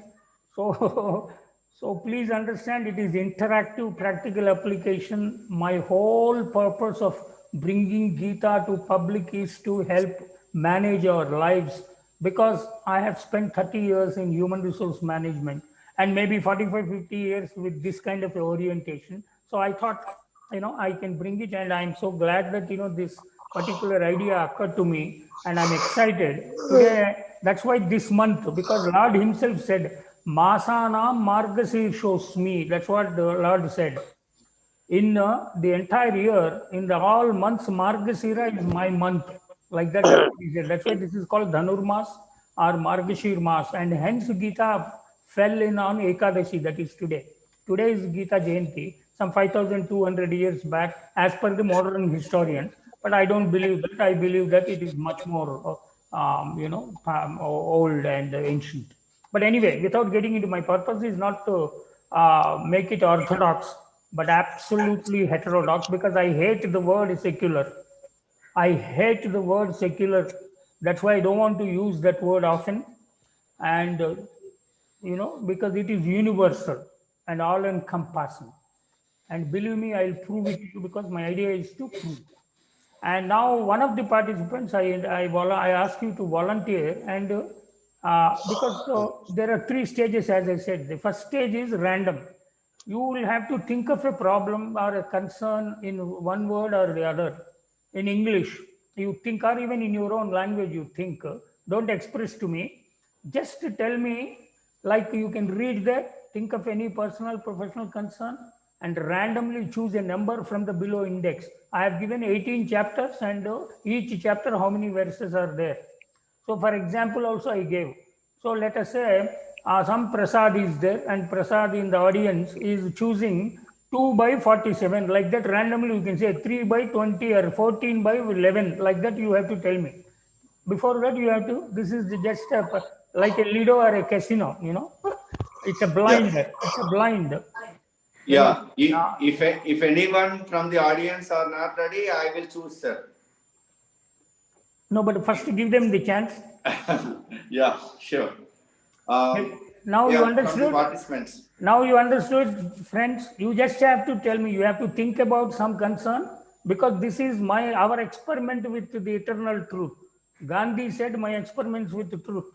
So, so please understand it is interactive, practical application. My whole purpose of bringing Gita to public is to help manage our lives, because I have spent 30 years in human resource management and maybe 45, 50 years with this kind of orientation. So I thought, I can bring it, and I'm so glad that, this particular idea occurred to me, and I'm excited. Today, that's why this month, because Lord Himself said, Masanam Margasirshosmi. That's what the Lord said. In the entire year, in the all months, Margasira is my month. Like that, that's what he said. That's why this is called Dhanurmas or Margashir Mas. And hence Gita fell in on Ekadashi, that is today. Today is Gita Jayanti, some 5,200 years back, as per the modern historians. But I don't believe that. I believe that it is much more, old and ancient. But anyway, without getting into my purpose is not to make it orthodox, but absolutely heterodox, because I hate the word secular. I hate the word secular. That's why I don't want to use that word often. And, because it is universal and all encompassing. And believe me, I'll prove it to you, because my idea is to prove. And now one of the participants, I ask you to volunteer, and because there are three stages, as I said. The first stage is random. You will have to think of a problem or a concern in one word or the other. In English, you think, or even in your own language, you think. Don't express to me. Just tell me Like you can read there, think of any personal, professional concern and randomly choose a number from the below index. I have given 18 chapters and each chapter how many verses are there. So for example also I gave. So let us say some Prasad is there and Prasad in the audience is choosing 2 by 47. Like that randomly you can say 3 by 20 or 14 by 11. Like that you have to tell me. Before that you have to, this is just like a Lido or a casino, you know. It's a blind. Yeah. It's a blind. When you, Yeah. If anyone from the audience are not ready, I will choose, sir. no, but first give them the chance. Yeah, sure. Now you Yeah, from the understood. participants. Now you understood, friends. You just have to tell me. You have to think about some concern because this is our experiment with the eternal truth. Gandhi said, "My experiments with the truth,"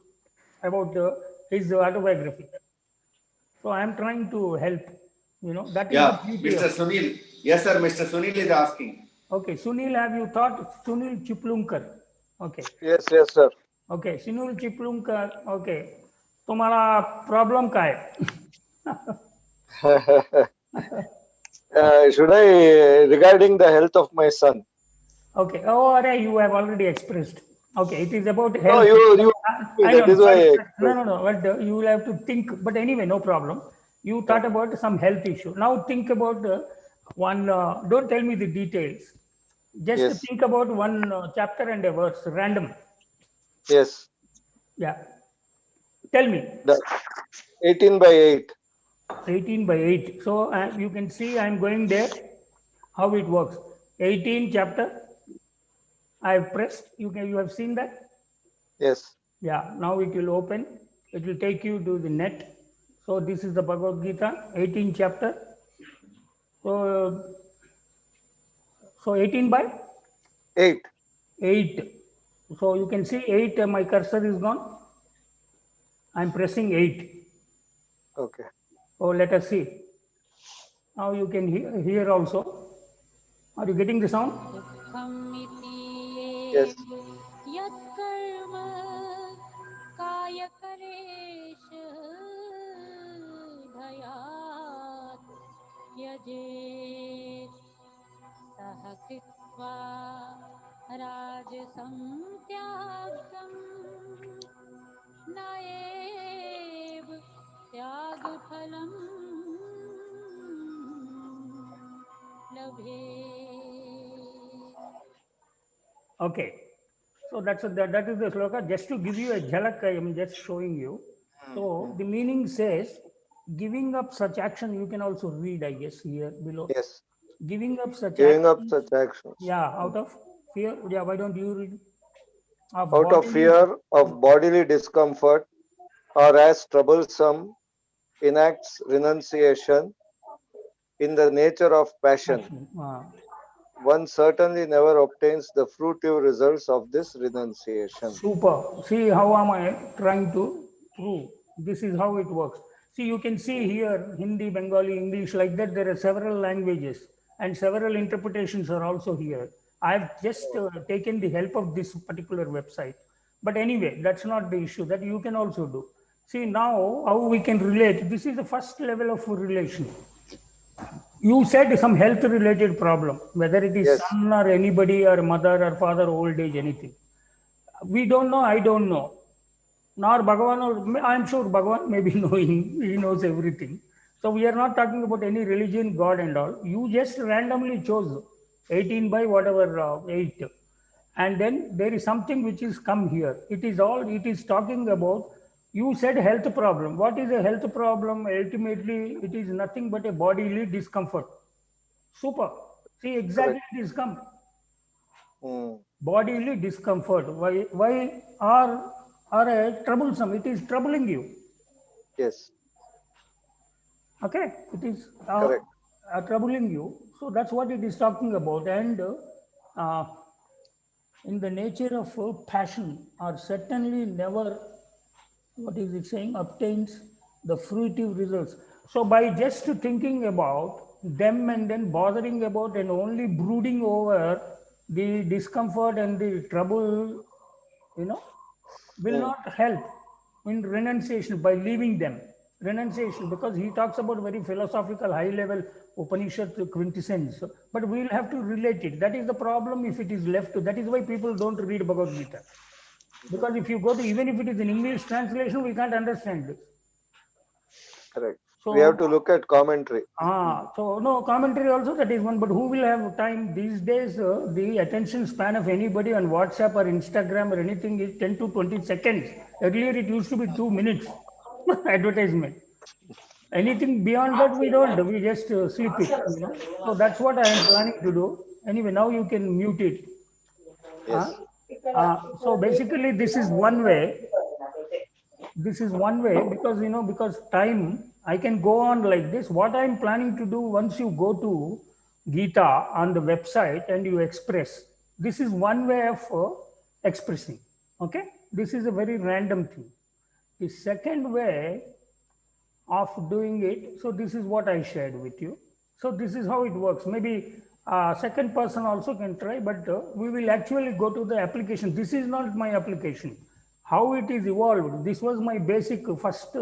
about his autobiography. So I am trying to help. You know that is the Yeah, beauty Mr. of. Sunil. Yes, sir. Mr. Sunil is asking. Okay, Sunil, have you thought Sunil Chiplumkar? Okay, Yes, yes, sir. okay, Sunil Chiplumkar. Okay, तुम्हाला problem काय Should I, regarding the health of my son? Okay, oh, array, you have already expressed. Okay, it is about No, health. you me, I that know, is why I no, expressed. no, no, but you will have to think. But anyway, no problem. You thought about some health issue. Now think about one. Don't tell me the details. Just Yes, think about one chapter and a verse, random. yes. Yeah, tell me. The 18 by 8. 18 by 8. So you can see I'm going there, how it works. 18 chapter, I have pressed. You have seen that? Yes, Yeah, now it will open. It will take you to the net. So this is the Bhagavad Gita, 18 chapter. So, so 18 by 8. 8. So you can see 8, my cursor is gone. I'm pressing 8. Okay. Oh, let us see. Now you can hear also. Are you getting the sound? Yes. यत्कर्म कायकरेश भयात् यजेत् सः कृत्वा राजसं त्यागम् न एव त्यागफलम् लभेत् Okay. So that is the sloka. Just to give you a jhalak, I am just showing you. So the meaning says, giving up such action, you can also read, I guess, here below. Yes. Giving up such Giving up action, such actions. yeah, out of fear. Yeah, why don't you read? Of Out of bodily, fear of bodily discomfort or as troublesome, enacts renunciation in the nature of passion. action. One certainly never obtains the fruitive results of this renunciation. Super. See how am I trying to prove? This is how it works. See, you can see here Hindi, Bengali, English, like that. There are several languages and several interpretations are also here. I've just taken the help of this particular website. But anyway, that's not the issue. That you can also do. See, now how we can relate. This is the first level of relation. You said some health related problem, whether it is Yes. son or anybody or mother or father, old age, anything. We don't know, I don't know. Nor Bhagavan, or I'm sure Bhagavan may be knowing, he knows everything. So we are not talking about any religion, God and all. You just randomly chose 18 by whatever 8. And then there is something which is come here. It is talking about, you said health problem. What is a health problem? Ultimately, it is nothing but a bodily discomfort. Super. See, exactly Correct. it is come. Hmm. Bodily discomfort. Why are troublesome? It is troubling you. Yes. Okay, it is Correct. troubling you. So that's what it is talking about. And uh, in the nature of passion, are certainly never, what is it saying, obtains the fruitive results. So by just thinking about them and then bothering about and only brooding over the discomfort and the trouble, will Hmm. not help. in renunciation, by leaving them. Renunciation, because he talks about very philosophical, high level Upanishad quintessence, but we will have to relate it. That is the problem if it is left to. That is why people don't read Bhagavad Gita. Because if you go to, even if it is in English translation, we can't understand this. Correct. So We have to look at commentary. so no commentary also, that is one, but who will have time these days? The attention span of anybody on WhatsApp or Instagram or anything is 10 to 20 seconds. Earlier it used to be 2 minutes advertisement. Anything beyond that we don't, we just slip it, you know. So that's what I am planning to do. Anyway, now you can mute it. Yes. So basically this is one way. This is one way, because you know, because time, I can go on like this. What I'm planning to do, once you go to Gita on the website and you express, this is one way of expressing. Okay, this is a very random thing. The second way of doing it, so this is what I shared with you. So this is how it works. Maybe second person also can try, but we will actually go to the application. This is not my application. How it is evolved, this was my basic first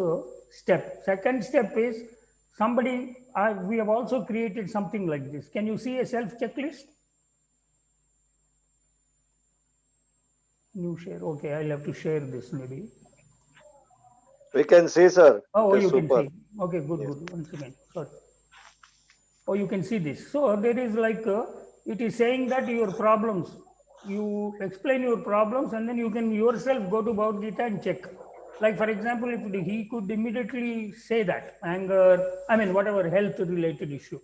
step. Second step is somebody, we have also created something like this. Can you see a self checklist? New share. Okay, I'll have to share this maybe. We can see, sir. Oh, It is you super. can see. Okay, good, Yes. good. Once again, sorry. Oh, you can see this. So there is like, it is saying that your problems, you explain your problems and then you can yourself go to Bhagavad Gita and check. Like for example, if he could immediately say that anger, I mean, whatever health related issue.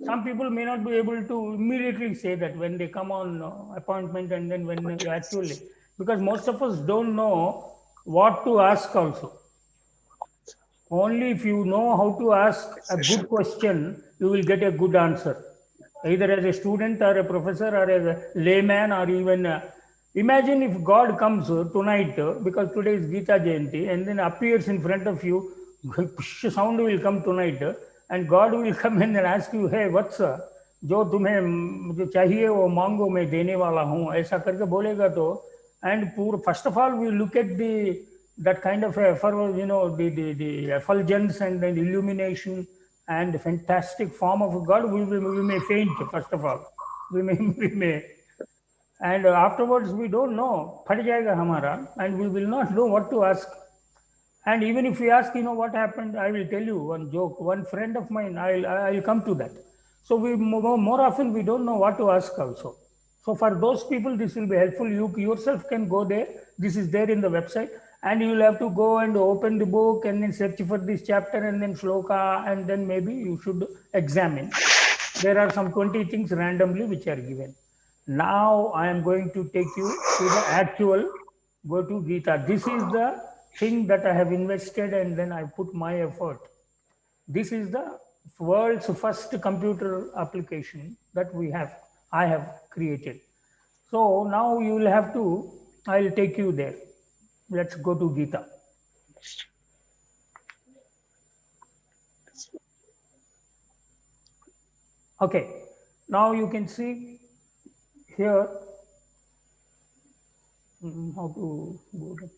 Some people may not be able to immediately say that when they come on appointment, and then when you actually, because most of us don't know what to ask also. Only if you know how to ask a good question, you will get a good answer. Either as a student or a professor or a layman, or even imagine if God comes tonight, because today is Gita Jayanti, and then appears in front of you, sound will come tonight, and God will come and then ask you, hey, what's जो तुम्हें मुझे चाहिए वो मांगो मैं देने वाला हूँ, ऐसा करके बोलेगा तो, and poor, first of all we look at the that kind of you know, the effulgence and the illumination and the fantastic form of God, we may faint. First of all, we may, and afterwards we don't know, phad jayega hamara, and we will not know what to ask. And even if we ask, you know, what happened, I will tell you one joke. One friend of mine, I'll come to that. So we more often we don't know what to ask also. So for those people, this will be helpful. You yourself can go there. This is there in the website, and you will have to go and open the book and then search for this chapter and then shloka, and then maybe you should examine. There are some 20 things randomly which are given. Now I am going to take you to the actual, go to Gita. This is the thing that I have invested and then I put my effort. This is the world's first computer application that I have created. So now you will have to, I'll take you there. Let's go to Gita. Okay, now you can see here how to go to,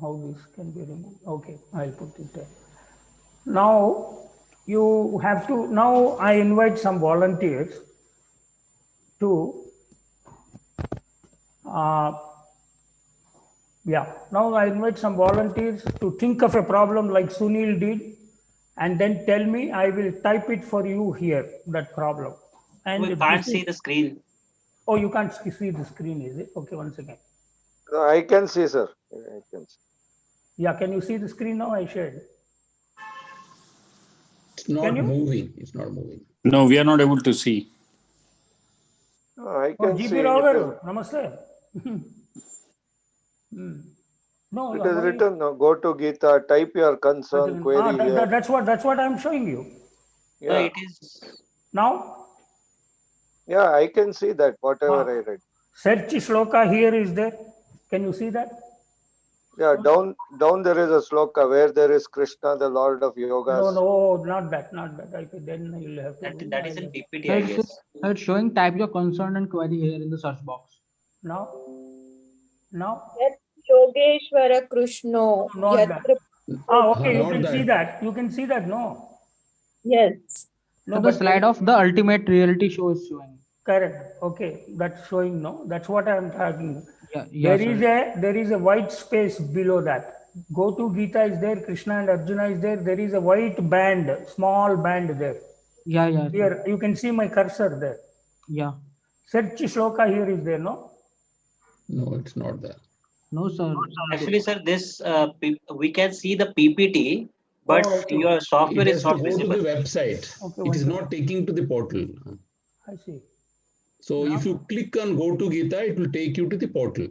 how this can be removed. Okay, I'll put it there. Now you have to, now I invite some volunteers to, now I invite some volunteers to think of a problem like Sunil did, and then tell me, I will type it for you here, that problem. And We can't see the screen. Oh, you can't see the screen, is it? Okay, one second. No, I can see, sir. I can see. Yeah, can you see the screen now? I shared. It's not Can you? moving. It's not moving. No, we are not able to see. No, I Oh, can see. GP Rao garu, namaste. No, It is written. No, go to Gita. Type your concern, query here. that's what I'm showing you. No, Yeah, it is. Now, yeah, I can see that. Whatever I read. search shloka here is there. Can you see that? Yeah, down there is a sloka where there is Krishna, the Lord of Yogas. No, not that. Then you'll have to. That is in PPT, I guess. It's showing type your concern and query here in the search box. Now, That's Yogeshwara Krishno. Not that. Okay, you Not can see that. that. You can see that, no? Yes. No, the but slide of the ultimate reality show is showing. correct. Okay, that's showing, no? That's what I'm talking. Yeah, There is a white space below that. Go to Gita is there, Krishna and Arjuna is there. There is a white band, small band there. Yeah, sir. Here, you can see my cursor there. Yeah. Search shloka here is there, no? No, it's not there. No, sir. Actually, sir, this we can see the PPT, but okay. your software It is has to not go to visible. the website. Okay, It one is second. not taking to the portal. I see. So if you click on go to Gita, it will take you to the portal.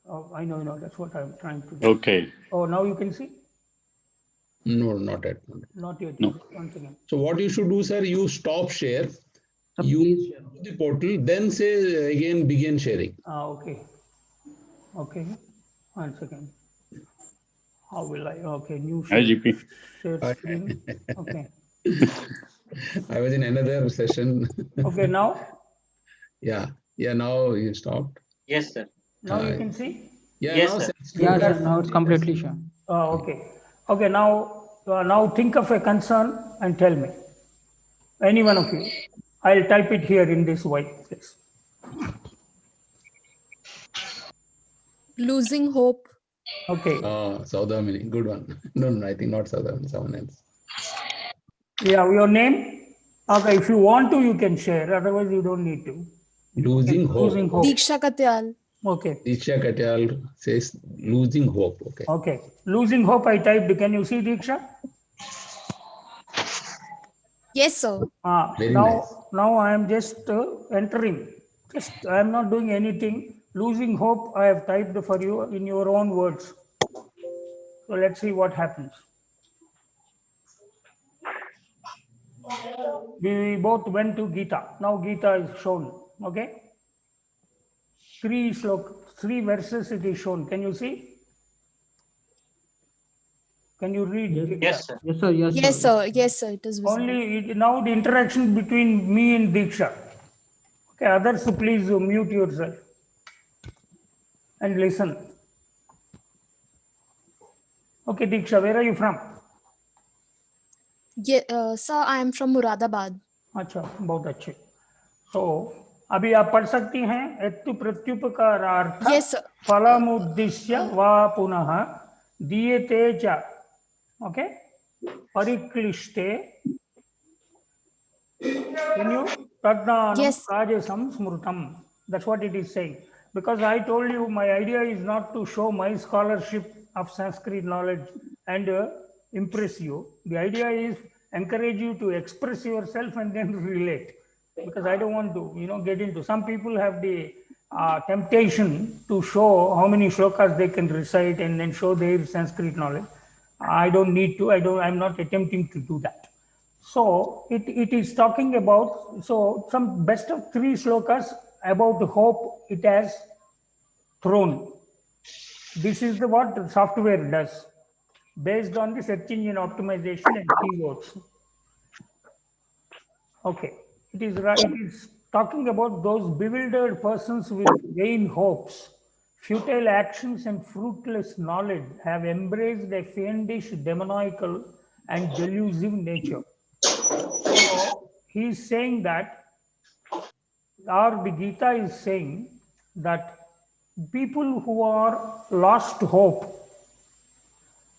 Oh, I know. That's what I'm trying to do. Okay. Oh, now you can see? No, not yet. Not yet. No. Once again. So what you should do, sir, you stop share, Sir, you please go to the portal, then say again begin sharing. Okay. Okay. 1 second. How will I? Okay, new Hi, share. GP. Share screen. Okay. I was in another session. Okay, now? Yeah, now you stopped. Yes, sir. Now you can see? Yeah, Yes, now sir. Yeah, sloka- sir. Now it's completely sure. Okay. Okay, now think of a concern and tell me. Any one of you. I'll type it here in this white place. Losing hope. Okay. Saudamini, good one. No, I think not Saudamini, someone else. Yeah, your name? Okay, if you want to, you can share. Otherwise, you don't need to. Losing hope. Losing hope. Diksha Katyal. Okay. Diksha Katyal says losing hope. Okay. Okay. Losing hope, I typed. Can you see, Diksha? Yes, sir. Very nice. Now I am just entering. I am not doing anything. Losing hope, I have typed for you in your own words. So let's see what happens. We both went to Gita. Now Gita is shown. Okay. 3 verses it is shown. Can you see? Can you read? Diksha? Yes, sir. Yes, sir. Yes, sir. Yes, sir. It is visible. Now the interaction between me and Diksha. Okay, others, please mute yourself and listen. Okay, Diksha, where are you from? Sir, I am from Muradabad. अच्छा, बहुत अच्छे. So, अभी आप पढ़ सकती हैं एत्तु प्रत्युपकारार्थ Yes, sir. फलमुद्दिश्य वा पुनः दीयते च. Okay? परिक्लिष्टे Can you? Tadnanam Yes. Rajasam Smrutam. That's what it is saying. Because I told you my idea is not to show my scholarship of Sanskrit knowledge and impress you. The idea is encourage you to express yourself and then relate. Because I don't want to, get into. Some people have the temptation to show how many shlokas they can recite and then show their Sanskrit knowledge. I don't need to. I'm not attempting to do that. So it is talking about, some best of 3 slokas about hope it has thrown. This is what the software does based on the search engine optimization and keywords. Okay, it is talking about those bewildered persons with vain hopes, futile actions and fruitless knowledge have embraced a fiendish, demoniacal and delusive nature. So he's saying that, or the Gita is saying that people who are lost hope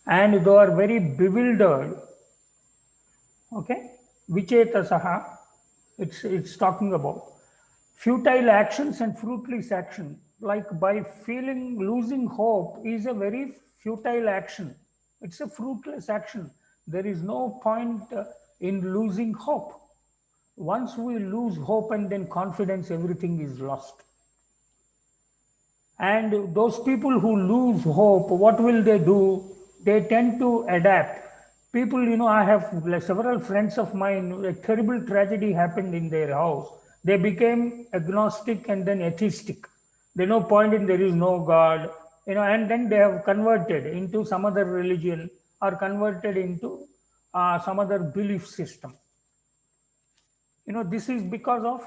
and they are very bewildered, okay, vichetasaha, it's talking about futile actions and fruitless action. Like by losing hope is a very futile action. It's a fruitless action. There is no point in losing hope. Once we lose hope and then confidence, everything is lost. And those people who lose hope, what will they do? They tend to adapt. People, I have several friends of mine, a terrible tragedy happened in their house. They became agnostic and then atheistic. There's no point in there is no God, and then they have converted into some other religion or converted into some other belief system. This is because of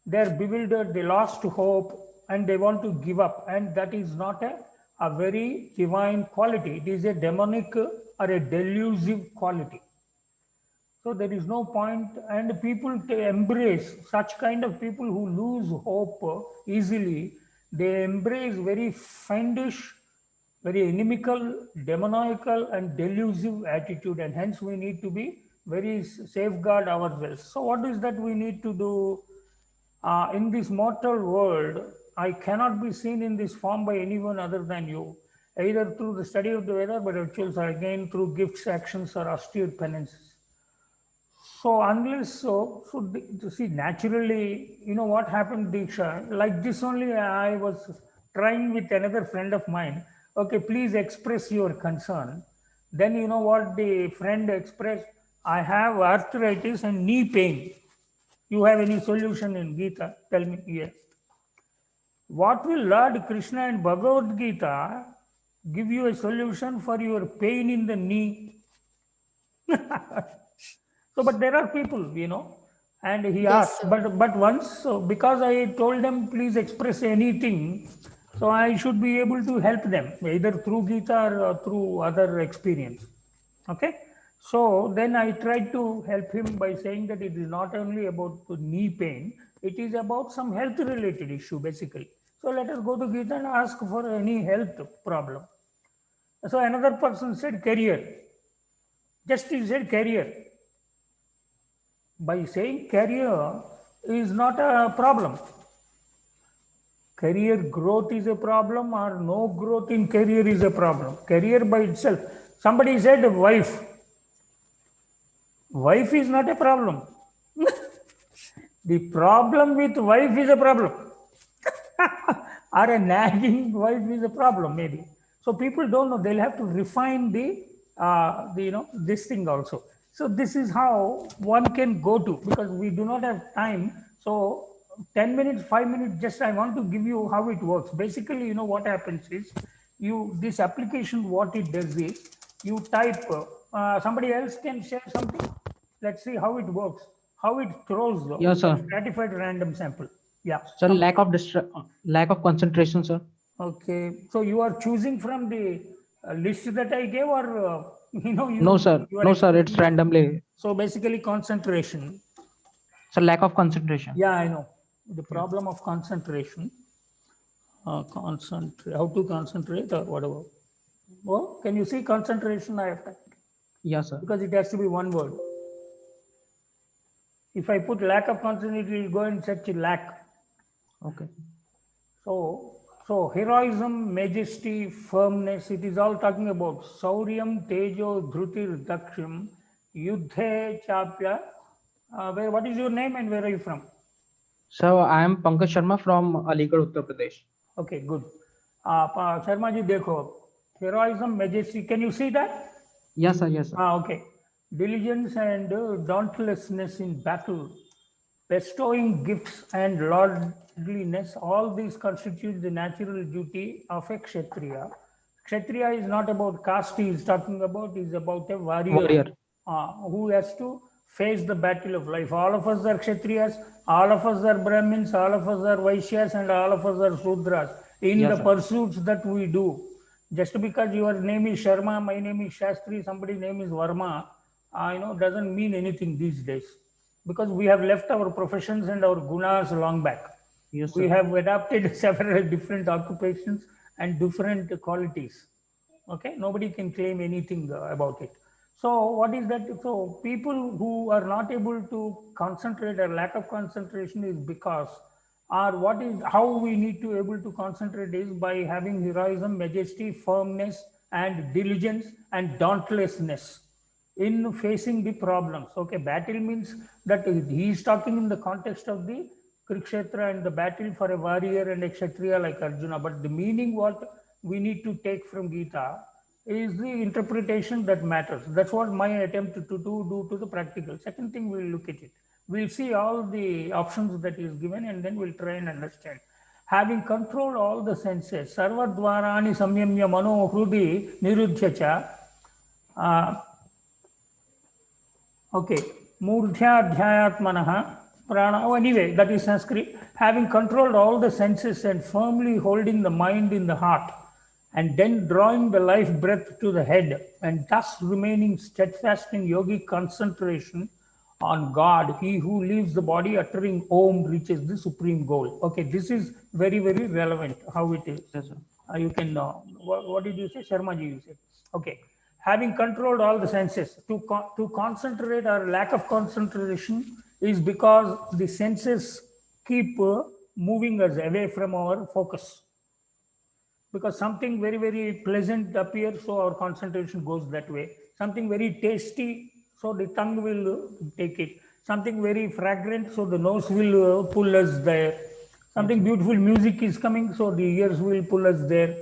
they're bewildered, they lost hope, and they want to give up. And that is not a a very divine quality. It is a demonic or a delusive quality. So there is no point, and people embrace such kind of people who lose hope easily. They embrace very fiendish, very inimical, demoniacal, and delusive attitude, and hence we need to be very safeguard ourselves. So what is that we need to do? In this mortal world, I cannot be seen in this form by anyone other than you, either through the study of the Veda, but rituals, or again through gifts, actions, or austere penances. So unless see, naturally, you know what happened, Diksha? Like this only, I was trying with another friend of mine. Okay, please express your concern. Then you know what the friend expressed? I have arthritis and knee pain. You have any solution in Gita? Tell me. Yes. What will Lord Krishna and Bhagavad Gita give you a solution for your pain in the knee? So, but there are people, you know, and he Yes, asked, sir. but once, so because I told them, please express anything, so I should be able to help them either through Gita or through other experience. Okay. So then I tried to help him by saying that it is not only about the knee pain, it is about some health related issue basically. So let us go to Gita and ask for any health problem. So another person said career. Just he said career. By saying career is not a problem. Career growth is a problem, or no growth in career is a problem. Career by itself. Somebody said wife. Wife is not a problem. The problem with wife is a problem. Or a nagging wife is a problem, maybe. So people don't know. They'll have to refine the you know, this thing also. So this is how one can go to, because we do not have time. So 10 minutes, 5 minutes, just I want to give you how it works. Basically, you know what happens is, this application, what it does is, you type, somebody else can share something. Let's see how it works, how it throws Yes, sir. stratified random sample. Yeah. Sir, lack of concentration, sir. Okay. So you are choosing from the list that I gave, or you know, No, sir. you are No, sir. It's expecting- randomly. So basically concentration. Sir, lack of concentration. Yeah, I know. The problem of concentration. Concentrate. How to concentrate or whatever. Well, can you see concentration? I have typed, Yes, sir. because it has to be one word. If I put lack of concentration, it will go and search lack. Okay. So heroism, majesty, firmness, it is all talking about Sauryam, Tejo, Dhrutir, Daksham, Yudhe, Chapya. What is your name and where are you from? So I am Pankaj Sharma from Aligarh, Uttar Pradesh. Okay, good. Sharma ji, dekho. Heroism, majesty, can you see that? Yes, sir. Yes, sir. Okay. Diligence and dauntlessness in battle, bestowing gifts and lordliness, all these constitute the natural duty of a Kshatriya. Kshatriya is not about caste, he is talking about, is about a warrior, who has to face the battle of life. All of us are Kshatriyas, all of us are Brahmins, all of us are Vaishyas, and all of us are Sudras in Yes, the sir. pursuits that we do. Just because your name is Sharma, my name is Shastri, somebody's name is Varma, you know, doesn't mean anything these days, because we have left our professions and our gunas long back. Yes, We sir. have adapted several different occupations and different qualities. Okay, nobody can claim anything about it. So what is that? So people who are not able to concentrate, or lack of concentration, is because, or what is, how we need to able to concentrate is by having heroism, majesty, firmness, and diligence and dauntlessness in facing the problems. Okay, battle means that he is talking in the context of the Kurukshetra and the battle for a warrior and a Kshatriya like Arjuna. But the meaning what we need to take from Gita is the interpretation that matters. That's what my attempt to do to the practical. Second thing, we'll look at it. We'll see all the options that is given, and then we'll try and understand. Having controlled all the senses, sarva dvarani samyamya mano hrudi nirudhyacha. Okay, Murdhyadhyayatmanaha prana. Oh, anyway, that is Sanskrit. Having controlled all the senses and firmly holding the mind in the heart, and then drawing the life breath to the head, and thus remaining steadfast in yogic concentration on God. He who leaves the body uttering Om reaches the supreme goal. Okay, this is very, very relevant how it is. Yes, sir. You can, what did you say? Sharma ji, you said. Okay. Having controlled all the senses, to concentrate or lack of concentration is because the senses keep moving us away from our focus. Because something very, very pleasant appears, so our concentration goes that way. Something very tasty, so the tongue will take it. Something very fragrant, so the nose will pull us there. Something beautiful music is coming, so the ears will pull us there.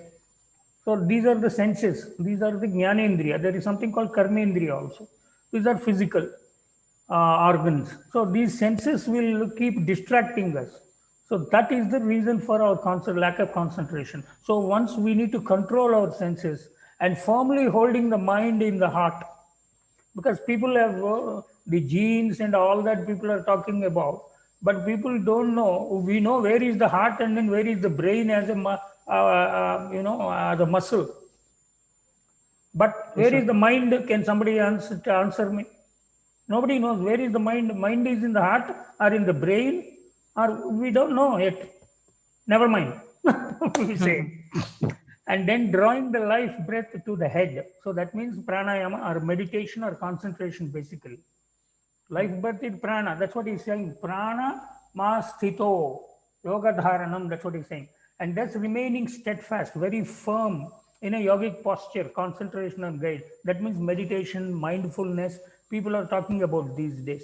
So these are the senses. These are the jnanendriya. There is something called karmendriya also. These are physical organs. So these senses will keep distracting us. So that is the reason for our lack of concentration. So once we need to control our senses and firmly holding the mind in the heart, because people have the genes and all that people are talking about, but people don't know. We know where is the heart and then where is the brain as a the muscle. But where is the mind? Can somebody answer me? Nobody knows. Where is the mind? Mind is in the heart or in the brain, or we don't know yet. Never mind. We say. And then drawing the life breath to the head. So that means pranayama or meditation or concentration basically. Life breath is prana. That's what he's saying. Prana ma sthito. Yoga dharanam. That's what he's saying. And that's remaining steadfast, very firm in a yogic posture, concentration and guide. That means meditation, mindfulness. People are talking about these days.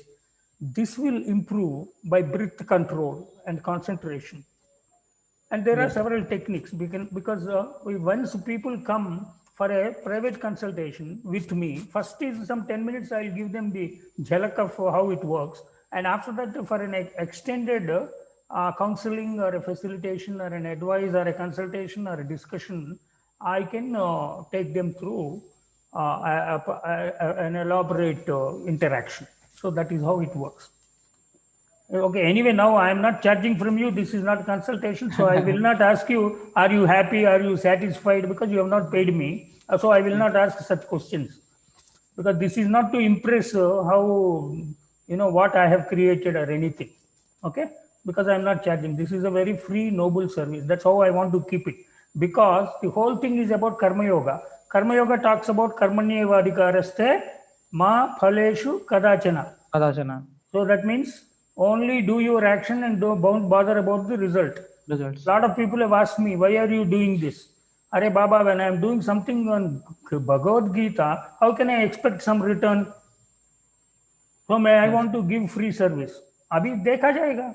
This will improve by breath control and concentration. And there are several techniques because once people come for a private consultation with me, first is some 10 minutes, I'll give them the jhalak of how it works. And after that, for an extended counseling or a facilitation or an advice or a consultation or a discussion, I can take them through an elaborate interaction. So that is how it works. Okay, anyway, now I am not charging from you. This is not consultation. So I will not ask you, are you happy? Are you satisfied? Because you have not paid me. So I will not ask such questions. Because this is not to impress how, what I have created or anything. Okay? Because I am not charging. This is a very free, noble service. That's how I want to keep it. Because the whole thing is about Karma Yoga. Karma Yoga talks about Karmanyeva adhikaraste ma phaleshu kadachana. Kadachana. So that means only do your action and don't bother about the result. Results. A lot of people have asked me, why are you doing this? Are Baba, when I am doing something on Bhagawadgita, how can I expect some return? So I want to give free service. अभी देखा जाएगा,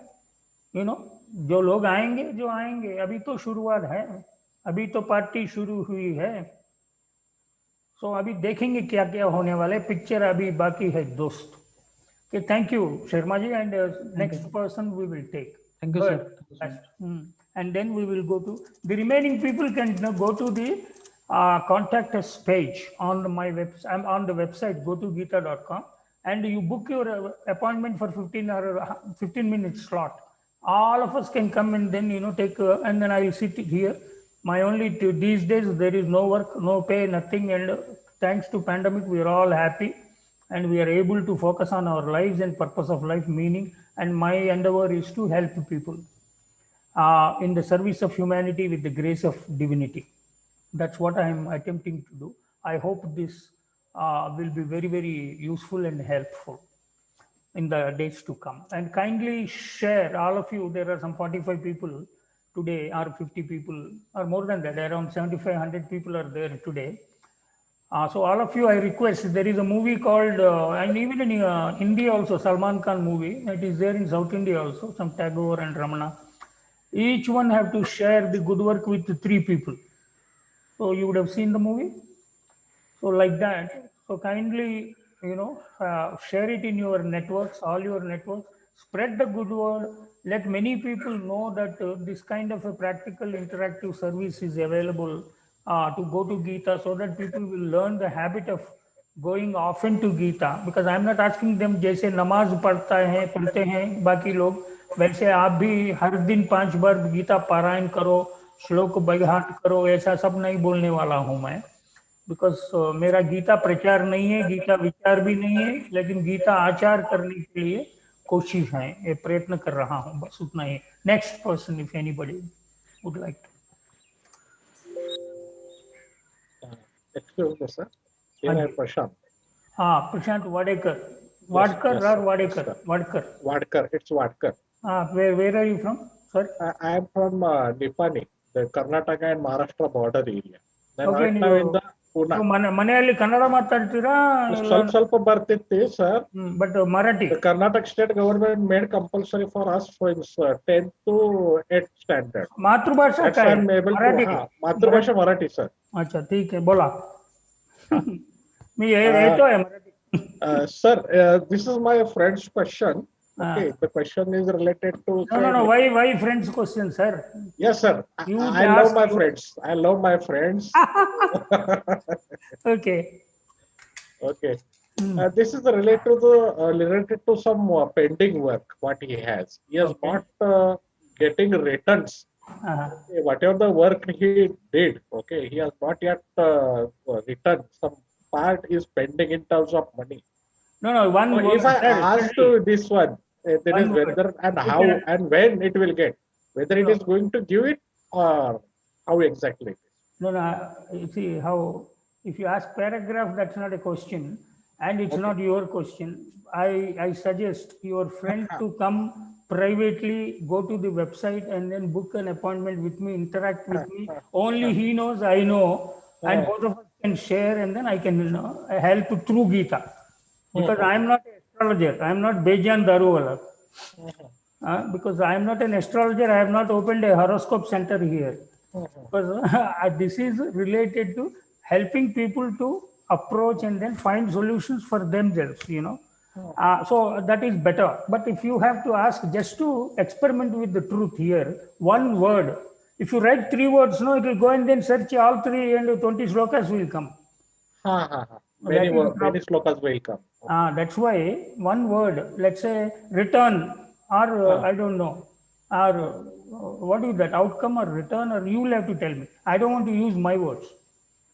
जो लोग आएंगे, अभी तो शुरुआत है, अभी तो पार्टी शुरू हुई है. So अभी देखेंगे क्या क्या होने वाला है. पिक्चर अभी बाकी है दोस्त. Okay, thank you, Sharma ji, and next person we will take. Thank you, sir. And then we will go to the remaining people can go to the contact us page on my website. I'm on the website, go to gita.com, and you book your appointment for 15 minutes slot. All of us can come and then take and then I will sit here. My only these days there is no work, no pay, nothing, and thanks to pandemic we are all happy. And we are able to focus on our lives and purpose of life, meaning, and my endeavor is to help people in the service of humanity with the grace of divinity. That's what I am attempting to do. I hope this will be very, very useful and helpful in the days to come. And kindly share, all of you, there are some 45 people today, or 50 people, or more than that, around 7,500 people are there today. So all of you, I request, there is a movie called, and even in India also, Salman Khan movie, it is there in South India also, some Tagore and Ramana. Each one have to share the good work with 3 people. So you would have seen the movie. So like that, so kindly, share it in your networks, all your networks, spread the good word, let many people know that this kind of a practical interactive service is available to go to Gita, so that people will learn the habit of going often to Gita, because I am not asking them जैसे नमाज पढ़ते हैं बाकी लोग, वैसे आप भी हर दिन 5 बार गीता पारायण करो, श्लोक बहिहाट करो, ऐसा सब नहीं बोलने वाला हूं मैं, बिकॉज मेरा गीता प्रचार नहीं है, गीता विचार भी नहीं है, लेकिन गीता आचार करने के लिए कोशिश है, ये प्रयत्न कर रहा हूं, बस उतना ही. Next person if anybody would like to. Excuse me, sir. Here I am Prashant. हाँ, प्रशांत Wadekar. Wadkar yes, or sir. Wadekar? Yes, sir. Wadkar. Vadkar. It's Vadkar. Where are you from, sir? I am from Nipani, the Karnataka and Maharashtra border area. Then Okay, right now in the Pune. ಮನೆಯಲ್ಲಿ ಕನ್ನಡ ಮಾತಾಡ್ತೀರಾ? ಸ್ವಲ್ಪ ಬರ್ತಿತ್ತು sir. But Marathi. The Karnataka state government made compulsory for us from 10th to 8th standard. मातृभाषा That's काय? why I'm able Marathi. to. मातृभाषा Marathi sir. अच्छा, ठीक आहे, बोला. मी येतोय Marathi. Sir, this is my friend's question. Okay, the question is related to. No. Why friends question, sir? Yes, sir. I love my friends. I love my friends. Okay. Okay. This is related to some pending work what he has. He has not getting returns. Okay, whatever the work he did, okay, he has not yet returned. Some part is pending in terms of money. No. One. So if I ask this one, there is whether and how and when it will get, whether it is going to give it or how exactly it is. No. You see how if you ask paragraph, that's not a question, and it's not your question. I suggest your friend to come privately, go to the website and then book an appointment with me, interact with me. Only he knows, I know, and both of us can share, and then I can help through Gita. Because I am not an astrologer, I am not Bejan Daruwala. Because I am not an astrologer, I have not opened a horoscope center here. Because this is related to helping people to approach and then find solutions for themselves, so that is better. But if you have to ask just to experiment with the truth here, one word, if you write 3 words, no, it will go and then search all 3 and 20 slokas will come. Many slokas will come. That's why one word, let's say return, or I don't know, or what is that, outcome or return, or you will have to tell me. I don't want to use my words.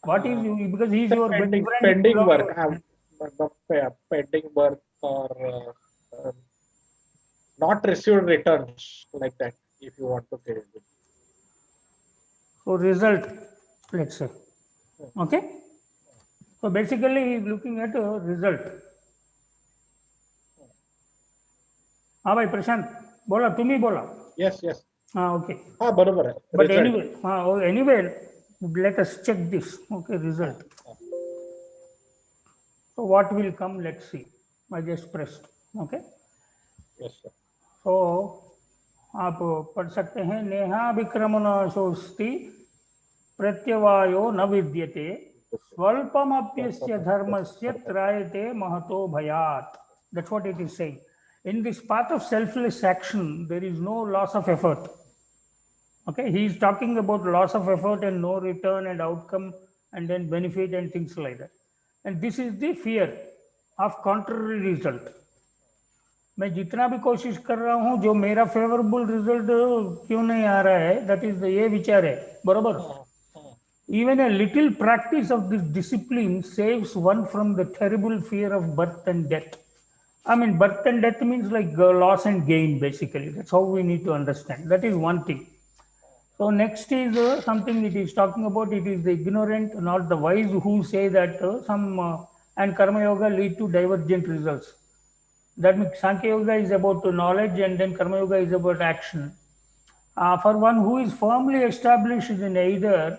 What is you, because he is your pending friend. pending work, pending work or not received returns, like that, if you want to get it. So result, let's say. Okay. So basically he is looking at a result. हाँ भाई प्रशांत बोला, तुम्ही बोला. Yes. Okay. बरोबर आहे. But anyway, let us check this. Okay, result. So what will come, let's see. I just pressed. Okay. Yes, sir. So आप पढ़ सकते हैं, नेहा विक्रमण सोस्ति प्रत्यवायो न विद्यते स्वल्पमप्यस्य धर्मस्य त्रायते महतो भयात्. That's what it is saying. In this path of selfless action, there is no loss of effort. Okay, he is talking about loss of effort and no return and outcome and then benefit and things like that. And this is the fear of contrary result. मैं जितना भी कोशिश कर रहा हूँ, जो मेरा favourable result क्यों नहीं आ रहा है, दैट इज ये विचार है, बरोबर. Even a little practice of this discipline saves one from the terrible fear of birth and death. I mean, birth and death means like loss and gain, basically. That's how we need to understand. That is one thing. So next is something it is talking about. It is the ignorant, not the wise, who say that and Karma Yoga lead to divergent results. That means Sankhya Yoga is about knowledge and then Karma Yoga is about action. For one who is firmly established in either,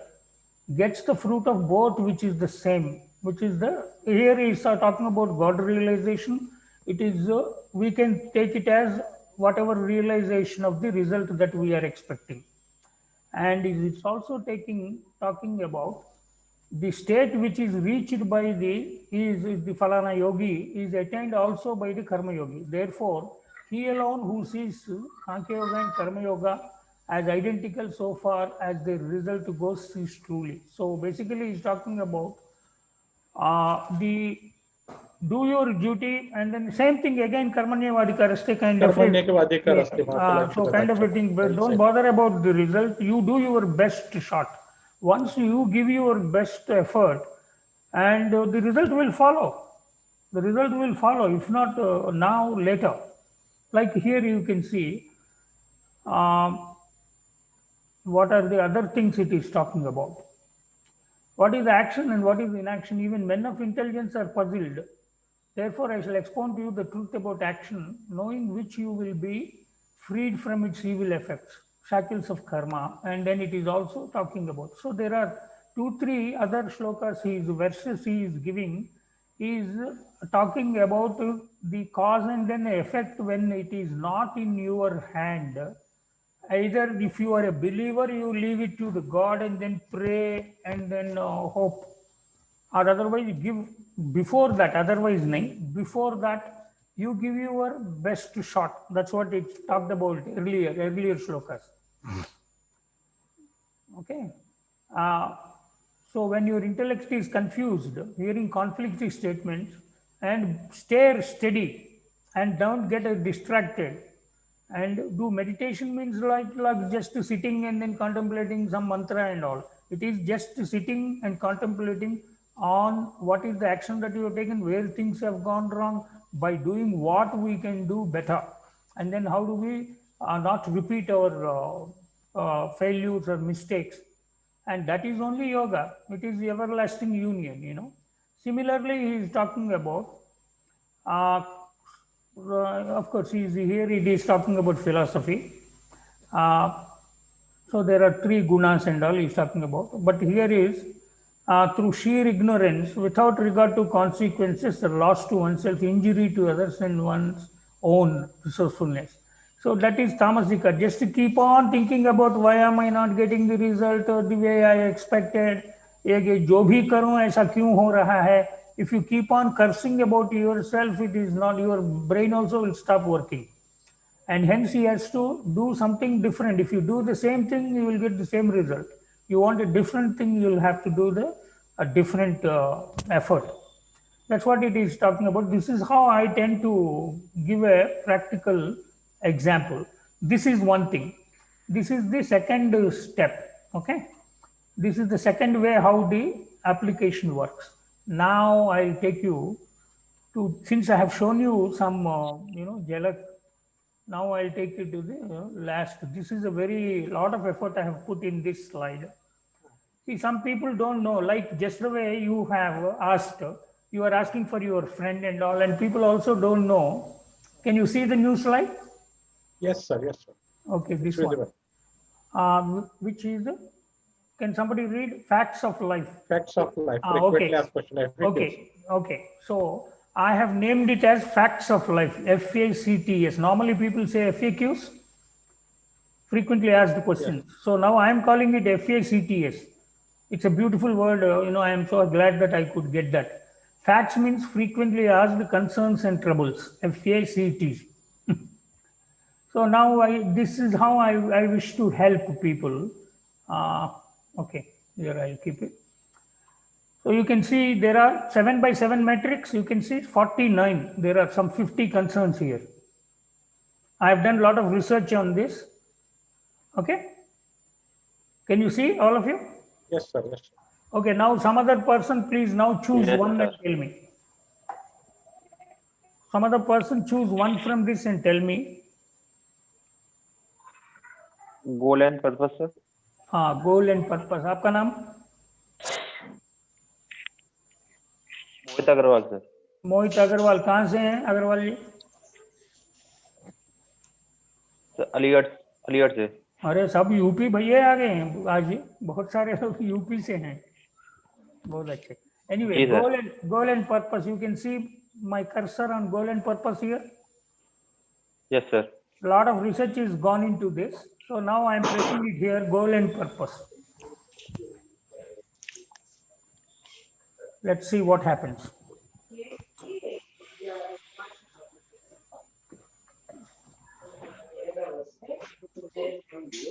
gets the fruit of both, which is the same, which is here is talking about God realization. It is, we can take it as whatever realization of the result that we are expecting. And it's also talking about the state which is reached by the Falana Yogi is attained also by the Karma Yogi. Therefore, he alone who sees Sankhya Yoga and Karma Yoga as identical so far as the result goes is truly. So basically he's talking about the do your duty, and then same thing again, karmanyavadikaraste kind of Karmanyavadikaraste, so kind of a thing, but don't bother about the result. You do your best shot. Once you give your best effort, and the result will follow. The result will follow, if not now, later. Like here you can see what are the other things it is talking about. What is action and what is inaction? Even men of intelligence are puzzled. Therefore, I shall expound to you the truth about action, knowing which you will be freed from its evil effects, shackles of karma. And then it is also talking about. So there are 2, 3 other shlokas, verses he is giving. He is talking about the cause and then the effect when it is not in your hand. Either if you are a believer, you leave it to the God and then pray and then hope, or otherwise give before that. Otherwise, before that, you give your best shot. That's what it talked about earlier shlokas. Okay. So when your intellect is confused, hearing conflicting statements, and stay steady and don't get distracted, and do meditation means like just sitting and then contemplating some mantra and all. It is just sitting and contemplating on what is the action that you have taken, where things have gone wrong, by doing what we can do better, and then how do we not repeat our failures or mistakes. And that is only yoga. It is the everlasting union. Similarly, he is talking about of course, here it is talking about philosophy. So there are 3 gunas and all he's talking about. But here is through sheer ignorance, without regard to consequences, the loss to oneself, injury to others, and one's own resourcefulness. So that is tamasika. Just to keep on thinking about why am I not getting the result or the way I expected. ये जो भी करूं ऐसा क्यों हो रहा है. If you keep on cursing about yourself, it is not, your brain also will stop working. And hence he has to do something different. If you do the same thing, you will get the same result. You want a different thing, you will have to do a different effort. That's what it is talking about. This is how I tend to give a practical example. This is one thing. This is the second step. Okay. This is the second way how the application works. Now I'll take you to, since I have shown you some, Jalak, now I'll take you to the last. This is a very lot of effort I have put in this slide. See, some people don't know, like just the way you have asked, you are asking for your friend and all, and people also don't know. Can you see the new slide? Yes, sir. Yes, sir. Okay, this one. Which is can somebody read Facts of Life? Facts of Life. Frequently asked question. Okay. So I have named it as Facts of Life, FACTS. Normally people say FAQs, frequently asked questions. Yes. So now I am calling it FACTS. It's a beautiful word. I am so glad that I could get that. Facts means frequently asked concerns and troubles, FACTs. So now this is how I wish to help people. Okay, here I'll keep it. So you can see there are 7 by 7 matrix. You can see 49. There are some 50 concerns here. I have done a lot of research on this. Okay. Can you see, all of you? Yes, sir. Yes, sir. Okay, now some other person, please now choose one and tell me. Some other person choose one from this and tell me. Goal and purpose, sir. हाँ, goal and purpose. आपका नाम? Mohit Agarwal sir. Mohit Agarwal. कहाँ से हैं अग्रवाल जी? Sir Aligarh से. अरे सब UP भैया आ गए हैं आज. बहुत सारे लोग यूपी से हैं. बहुत अच्छे. Anyway, goal and purpose. You can see my cursor on goal and purpose here. Yes, sir. A lot of research is gone into this. So now I am pressing it here, goal and purpose. Let's see what happens.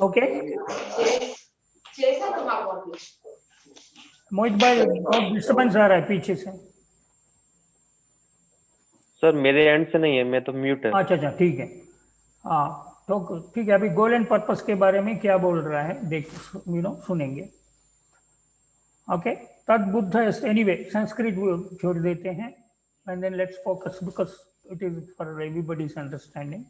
Okay. मोहित भाई बहुत disturbance आ रहा है पीछे से. Sir मेरे and से नहीं है, मैं तो म्यूट है। अच्छा अच्छा ठीक है। हाँ तो ठीक है, अभी गोल एंड पर्पस के बारे में क्या बोल रहा है देख सुनेंगे। ओके, तद बुद्ध एनीवे संस्कृत छोड़ देते हैं and then let's focus because it is for everybody's understanding.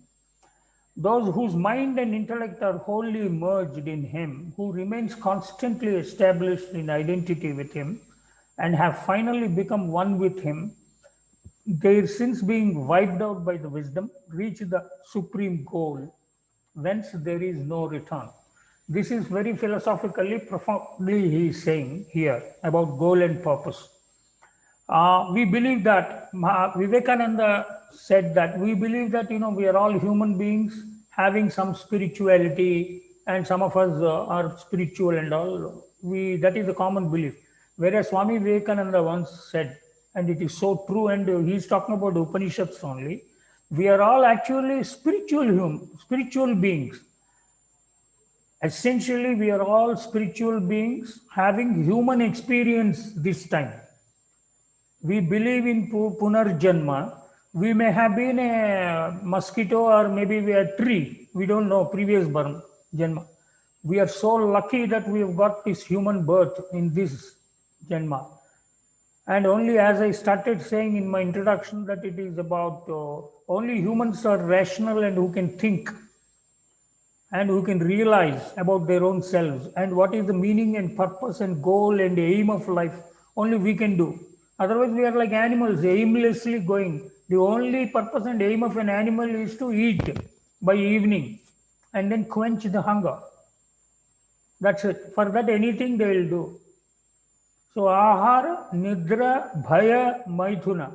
Those whose mind and intellect are wholly merged in him, who remains constantly established in identity with him, and have finally become one with him, their sins being wiped out by the wisdom, reach the supreme goal, whence there is no return. This is very philosophically, profoundly he is saying here about goal and purpose. We believe that Vivekananda said that we believe that we are all human beings having some spirituality, and some of us are spiritual and all. That is the common belief. Whereas Swami Vivekananda once said, and it is so true, and he is talking about the Upanishads only. We are all actually spiritual beings. Essentially, we are all spiritual beings having human experience this time. We believe in Punarjanma. We may have been a mosquito or maybe we are a tree. We don't know previous birth, Janma. We are so lucky that we have got this human birth in this Janma. And only as I started saying in my introduction that it is about only humans are rational and who can think and who can realize about their own selves and what is the meaning and purpose and goal and aim of life, only we can do. Otherwise, we are like animals, aimlessly going. The only purpose and aim of an animal is to eat by evening and then quench the hunger. That's it. For that, anything they will do. So, ahara, nidra, bhaya, maithuna.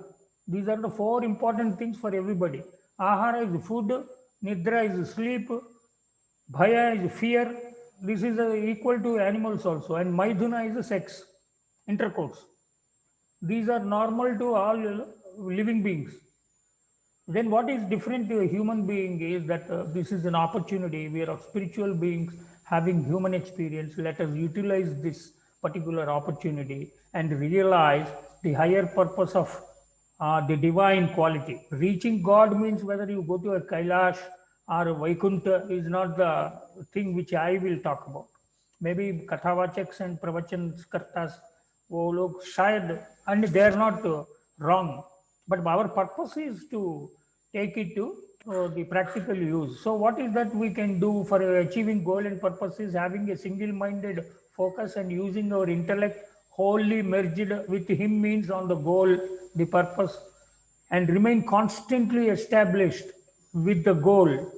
These are the four important things for everybody. Ahara is food, nidra is sleep, bhaya is fear. This is equal to animals also. And maithuna is sex, intercourse. These are normal to all living beings. Then what is different to a human being is that this is an opportunity. We are spiritual beings having human experience. Let us utilize this particular opportunity and realize the higher purpose of the divine quality. Reaching God means whether you go to a Kailash or a Vaikuntha is not the thing which I will talk about. Maybe Kathavachaks and Pravachans Kartas, वो लोग शायद, and they are not wrong, but our purpose is to take it to the practical use. So what is that we can do for achieving goal and purpose is having a single-minded focus and using our intellect wholly merged with him means on the goal, the purpose, and remain constantly established with the goal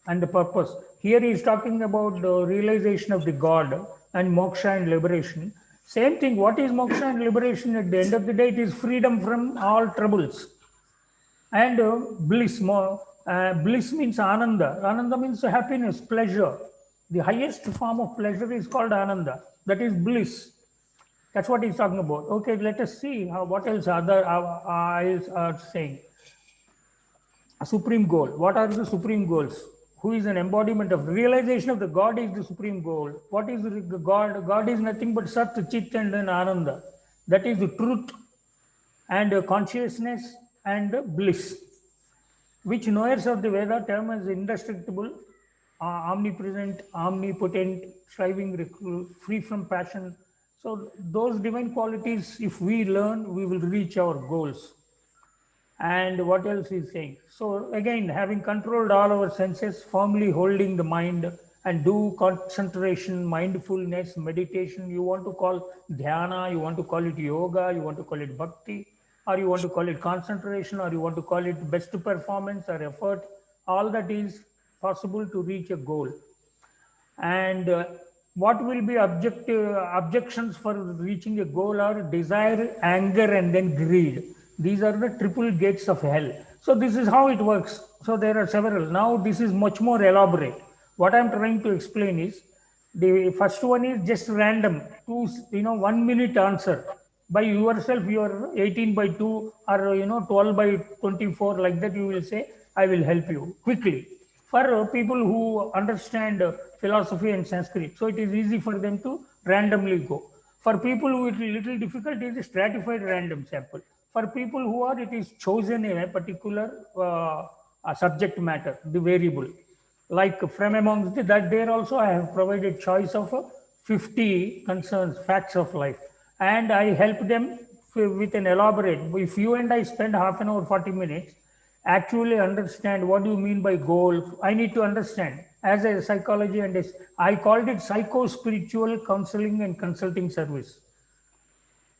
and the purpose. Here he is talking about the realization of the God and moksha and liberation. Same thing, what is moksha and liberation? At the end of the day, it is freedom from all troubles. And bliss. Bliss means ananda. Ananda means happiness, pleasure. The highest form of pleasure is called ananda. That is bliss. That's what he's talking about. Okay, let us see what else other eyes are saying. A supreme goal. What are the supreme goals? Who is an embodiment of realization of the God is the supreme goal. What is the God? God is nothing but Sat, Chit, and then Ananda. That is the truth and consciousness and bliss, which knowers of the Veda term as indestructible, omnipresent, omnipotent, striving, free from passion. So those divine qualities, if we learn, we will reach our goals. And what else is saying? So again, having controlled all our senses, firmly holding the mind and do concentration, mindfulness, meditation. You want to call dhyana, you want to call it yoga, you want to call it bhakti, or you want to call it concentration, or you want to call it best performance or effort. All that is possible to reach a goal. And what will be objections for reaching a goal are desire, anger, and then greed. These are the triple gates of hell. So this is how it works. So there are several. Now this is much more elaborate. What I'm trying to explain is the first one is just random. 1 minute answer by yourself. You are 18 by 2 or 12 by 24, like that. You will say, I will help you quickly. For people who understand philosophy and Sanskrit, so it is easy for them to randomly go. For people who it is little difficult, it is stratified random sample. For people who are, it is chosen in a particular subject matter, the variable. Like from amongst that, there also I have provided choice of 50 concerns, facts of life, and I help them with an elaborate. If you and I spend half an hour, 40 minutes, actually understand what do you mean by goal. I need to understand as a psychology and I called it psycho-spiritual counseling and consulting service.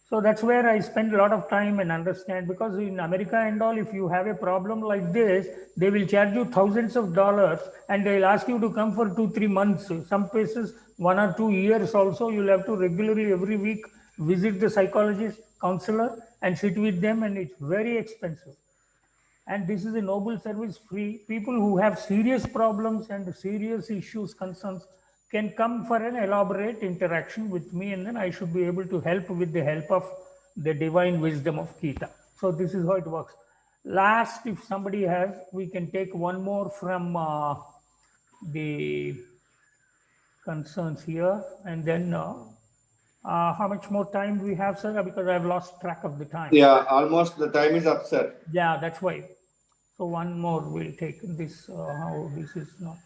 So that's where I spend a lot of time and understand, because in America and all, if you have a problem like this, they will charge you thousands of dollars and they'll ask you to come for 2-3 months. Some places 1 or 2 years also. You'll have to regularly every week visit the psychologist, counselor, and sit with them, and it's very expensive. And this is a noble service, free. People who have serious problems and serious issues, concerns, can come for an elaborate interaction with me, and then I should be able to help with the help of the divine wisdom of Gita. So this is how it works. Last, if somebody has, we can take one more from the concerns here, and then how much more time do we have, sir? Because I've lost track of the time. Yeah, almost the time is up, sir. Yeah, that's why. So one more we'll take this. How this is not.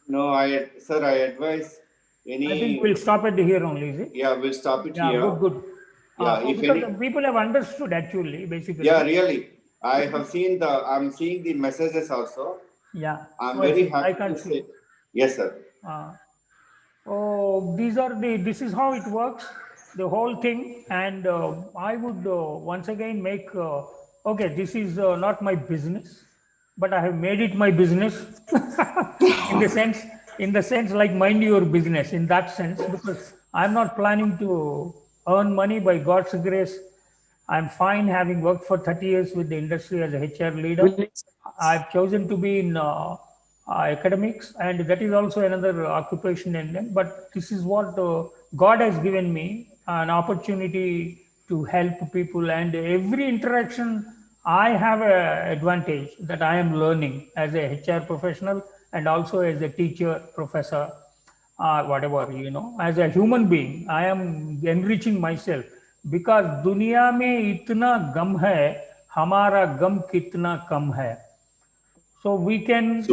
No, sir, I advise any. I think we'll stop it here only, is it? Yeah, we'll stop it Yeah, here. good. Yeah, if because any. People have understood actually, basically. Yeah, really. I have seen I'm seeing the messages also. Yeah. I'm very happy I can't to see. say. Yes, sir. This is how it works, the whole thing. And I would once again make, okay, this is not my business, but I have made it my business in the sense like mind your business in that sense, because I'm not planning to earn money. By God's grace, I'm fine having worked for 30 years with the industry as a HR leader. I've chosen to be in academics, and that is also another occupation in them. But this is what God has given me, an opportunity to help people, and every interaction I have an advantage that I am learning as a HR professional and also as a teacher, professor, whatever, as a human being, I am enriching myself, because दुनिया में इतना गम है, हमारा गम कितना कम है. So we can,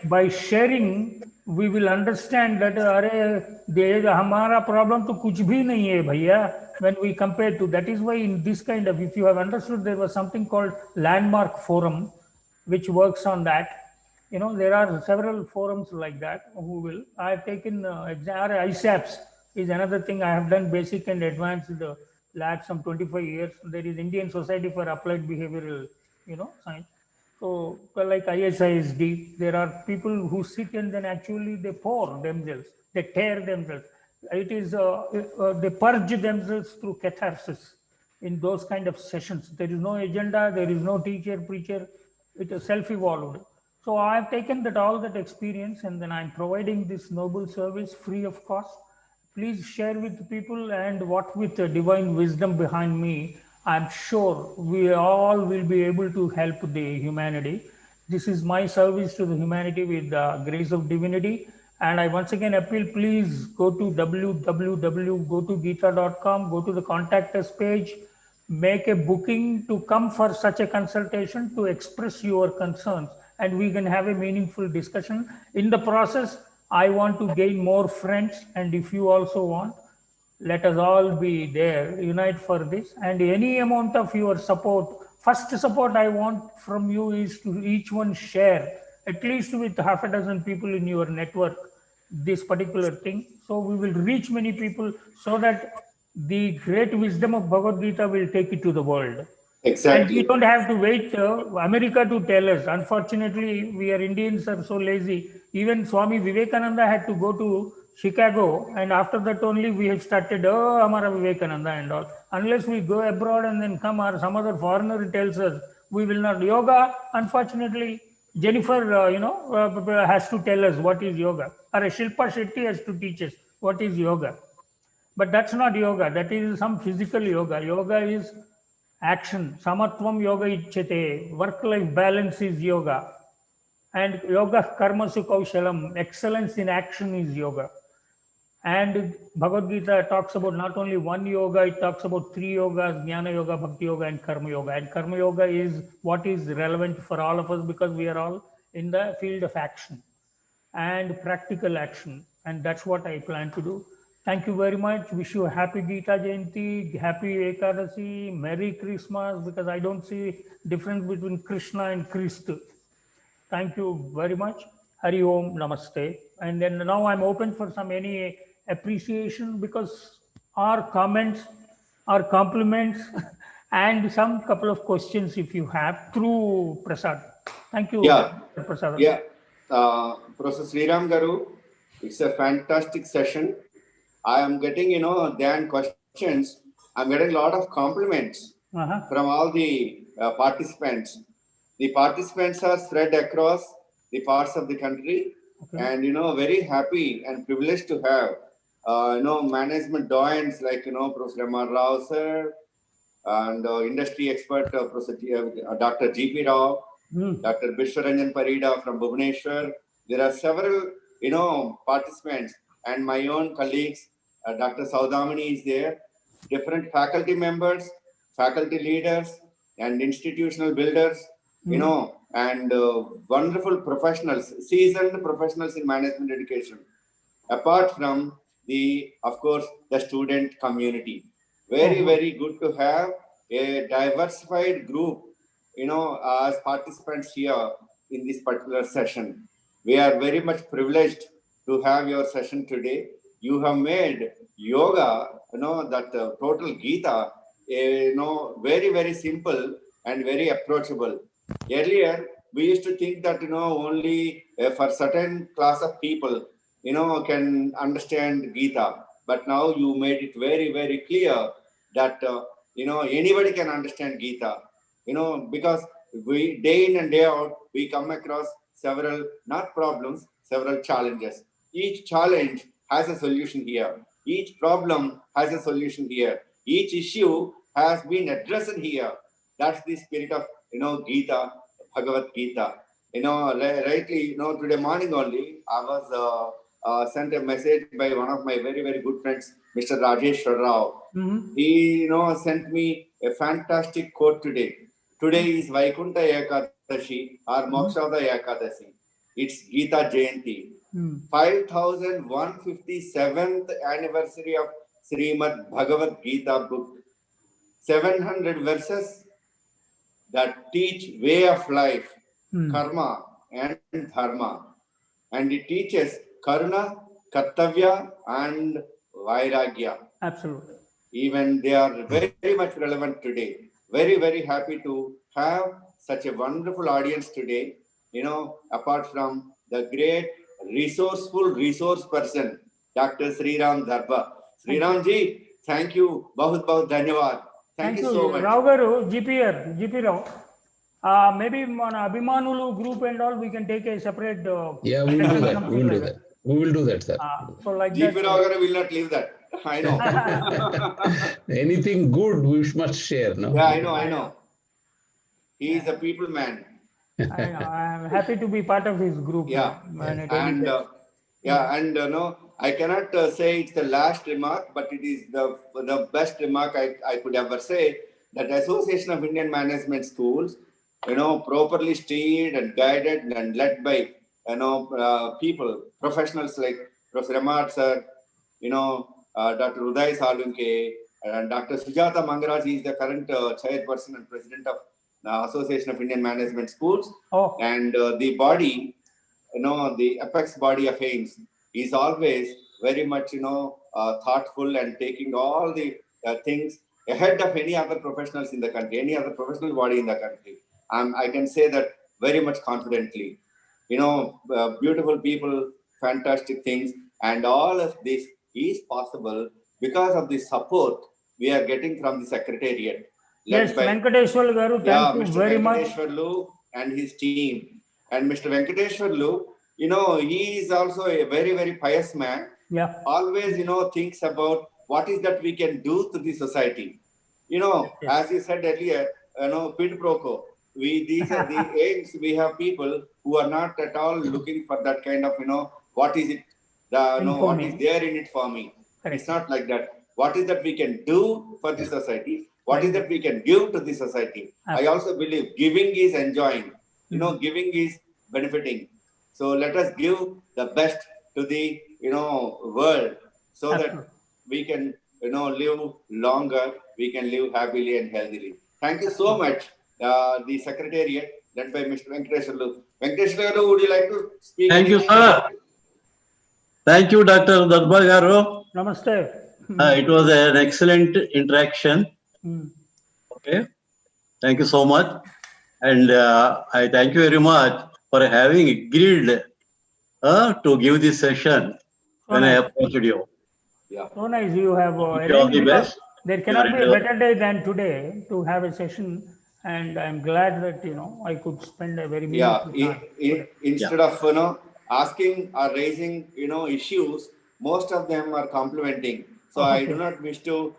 by sharing, we will understand that हमारा problem तो कुछ भी नहीं है भैया, when we compare to. That is why in this kind of, if you have understood, there was something called Landmark Forum, which works on that. There are several forums like that who will. I have taken ISAPS is another thing. I have done basic and advanced labs some 25 years. There is Indian Society for Applied Behavioral, Science. So like ISISD, there are people who sit and then actually they pour themselves, they tear themselves. It is, they purge themselves through catharsis in those kind of sessions. There is no agenda, there is no teacher, preacher, it is self-evolved. So I have taken all that experience, and then I'm providing this noble service free of cost. Please share with people, and what with the divine wisdom behind me, I'm sure we all will be able to help the humanity. This is my service to the humanity with the grace of divinity. And I once again appeal, please go to www.gotogita.com, go to the contact us page, make a booking to come for such a consultation to express your concerns, and we can have a meaningful discussion. In the process, I want to gain more friends, and if you also want, let us all be there, unite for this. And any amount of your support, first support I want from you is to each one share, at least with half a dozen people in your network, this particular thing. So we will reach many people, so that the great wisdom of Bhagavad Gita will take it to the world. Exactly. And we don't have to wait America to tell us. Unfortunately, we are Indians are so lazy. Even Swami Vivekananda had to go to Chicago, and after that only we have started, Amara Vivekananda and all. Unless we go abroad and then come, or some other foreigner tells us, we will not. Yoga, unfortunately, Jennifer, has to tell us what is yoga. Or Shilpa Shetty has to teach us what is yoga. But that's not yoga. That is some physical yoga. Yoga is action. Samatvam yoga ichyate. Work-life balance is yoga. And yoga karmasu kaushalam. Excellence in action is yoga. And Bhagavad Gita talks about not only one yoga, it talks about three yogas, Jnana Yoga, Bhakti Yoga, and Karma Yoga. And Karma Yoga is what is relevant for all of us because we are all in the field of action and practical action. And that's what I plan to do. Thank you very much. Wish you a happy Gita Jayanti, happy Ekadasi, Merry Christmas, because I don't see difference between Krishna and Christ. Thank you very much. Hari Om, Namaste. And then now I'm open for some any appreciation because our comments, our compliments, and some couple of questions if you have through Prasad. Thank you, Yeah. Prasad. Yeah. Professor Sriram Garu, it's a fantastic session. I am getting, then questions. I'm getting a lot of compliments from all the participants. The participants are spread across the parts of the country, and very happy and privileged to have management doyens like Professor M.R. Rao sir and industry expert Professor Dr. G.P. Rao, Dr. Bishwaranjan Parida from Bhubaneswar. There are several participants and my own colleagues. Dr. Saudamani is there. Different faculty members, faculty leaders, and institutional builders. And wonderful professionals, seasoned professionals in management education. Apart from of course, the student community. Very, very good to have a diversified group, as participants here in this particular session. We are very much privileged to have your session today. You have made yoga, that total Gita, very, very simple and very approachable. Earlier, we used to think that, only for certain class of people, can understand Gita. But now you made it very, very clear that, anybody can understand Gita, because we, day in and day out, we come across several, not problems, several challenges. Each challenge has a solution here. Each problem has a solution here. Each issue has been addressed here. That's the spirit of, Gita, Bhagavad Gita. Rightly, today morning only, I was sent a message by one of my very, very good friends, Mr. Rajeshwar Rao. He, sent me a fantastic quote today. Today is Vaikuntha Ekadashi or Mokshada Ekadashi. It's Gita Jayanti. 5157th anniversary of Srimad Bhagavad Gita book. 700 verses that teach way of life, karma and dharma. And it teaches karuna, kartavya and vairagya. Absolutely. Even they are very, very much relevant today. Very, very happy to have such a wonderful audience today. Apart from the great resourceful resource person, Dr. Sriram Dharba. Sriram ji, thank you. Bahut bahut dhanyawad. Thank you so much. Rao Garu, GP Rao. Maybe on Abhimanulu group and all, we can take a separate. Yeah, we will do that. We will do that. We will do that, sir. So like GP Rao Garu will not leave that. I know. Anything good we must share, no? Yeah, I know. He is a people man. I'm happy to be part of his group. Yeah, and I cannot say it's the last remark, but it is the best remark I could ever say, that Association of Indian Management Schools, properly steered and guided and led by, people, professionals like Professor Ramad sir, Dr. Uday Salunke, and Dr. Sujata Mangaraji is the current chairperson and president of Association of Indian Management Schools. And the body, the apex body of AIMS is always very much, thoughtful and taking all the things ahead of any other professionals in the country, any other professional body in the country. I can say that very much confidently. Beautiful people, fantastic things, and all of this is possible because of the support we are getting from the Secretariat. Yes, Venkateshwar Garu, thank you Mr. very much. Venkateshwar Lu and his team. And Mr. Venkateshwar Lu, he is also a very, very pious man. Yeah. Always, thinks about what is that we can do to the society. As you said earlier, quid pro quo. These are the aims. We have people who are not at all looking for that kind of, what is it what is there in it for me. It's not like that. What is that we can do for the society? What is that we can give to the society? I also believe giving is enjoying. Giving is benefiting. So let us give the best to the world so that we can live longer. We can live happily and healthily. Thank you so much, the Secretariat led by Mr. Venkateshwarlu. Venkateshwarlu, would you like to speak? Thank you, sir. Thank you, Dr. Dadba Garu. Namaste. It was an excellent interaction. Okay. Thank you so much. And I thank you very much for having agreed to give this session when I approached you. Yeah. So nice you have Wish you all the best. There cannot be a better day than today to have a session, and I'm glad that I could spend a very meaningful time. Instead of asking or raising issues, most of them are complimenting. So I do not wish to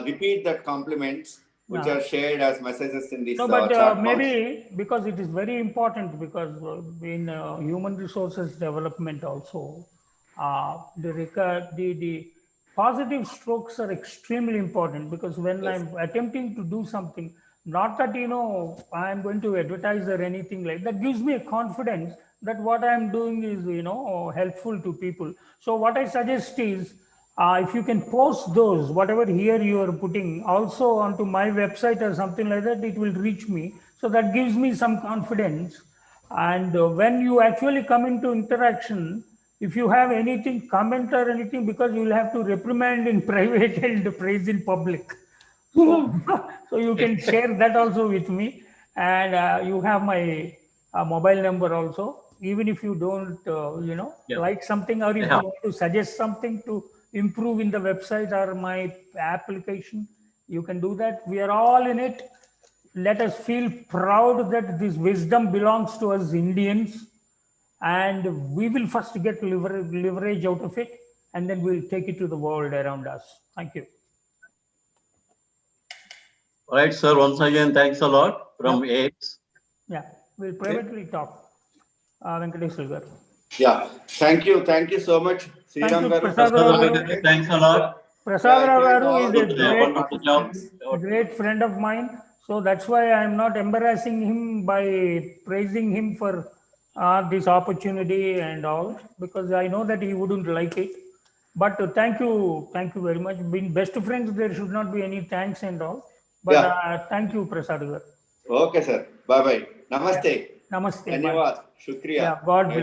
repeat that compliments which are shared as messages in this No, but chat box. maybe because it is very important, because in human resources development also, the positive strokes are extremely important, because when I'm attempting to do something, not that I'm going to advertise or anything like that, gives me a confidence that what I'm doing is helpful to people. So what I suggest is, if you can post those, whatever here you are putting, also onto my website or something like that, it will reach me. So that gives me some confidence. And when you actually come into interaction, if you have anything, comment or anything, because you will have to reprimand in private and praise in public. So you can share that also with me. And you have my mobile number also. Even if you don't, like something, or if you want to suggest something to improve in the website or my application, you can do that. We are all in it. Let us feel proud that this wisdom belongs to us Indians, and we will first get leverage out of it, and then we'll take it to the world around us. Thank you. All right, sir. Once again, thanks a lot from AIDS. Yeah, we'll privately talk. Venkateshwar garu. Yeah, thank you so much, Sriram garu. Thanks a lot. Prasad Rao garu is a great friend of mine. So that's why I'm not embarrassing him by praising him for this opportunity and all, because I know that he wouldn't like it. But thank you very much. Being best friends, there should not be any thanks and all. But thank you, Prasad garu. Okay, sir. Bye bye. Namaste. Namaste. Dhanyawad. Shukriya. Yeah, God bless.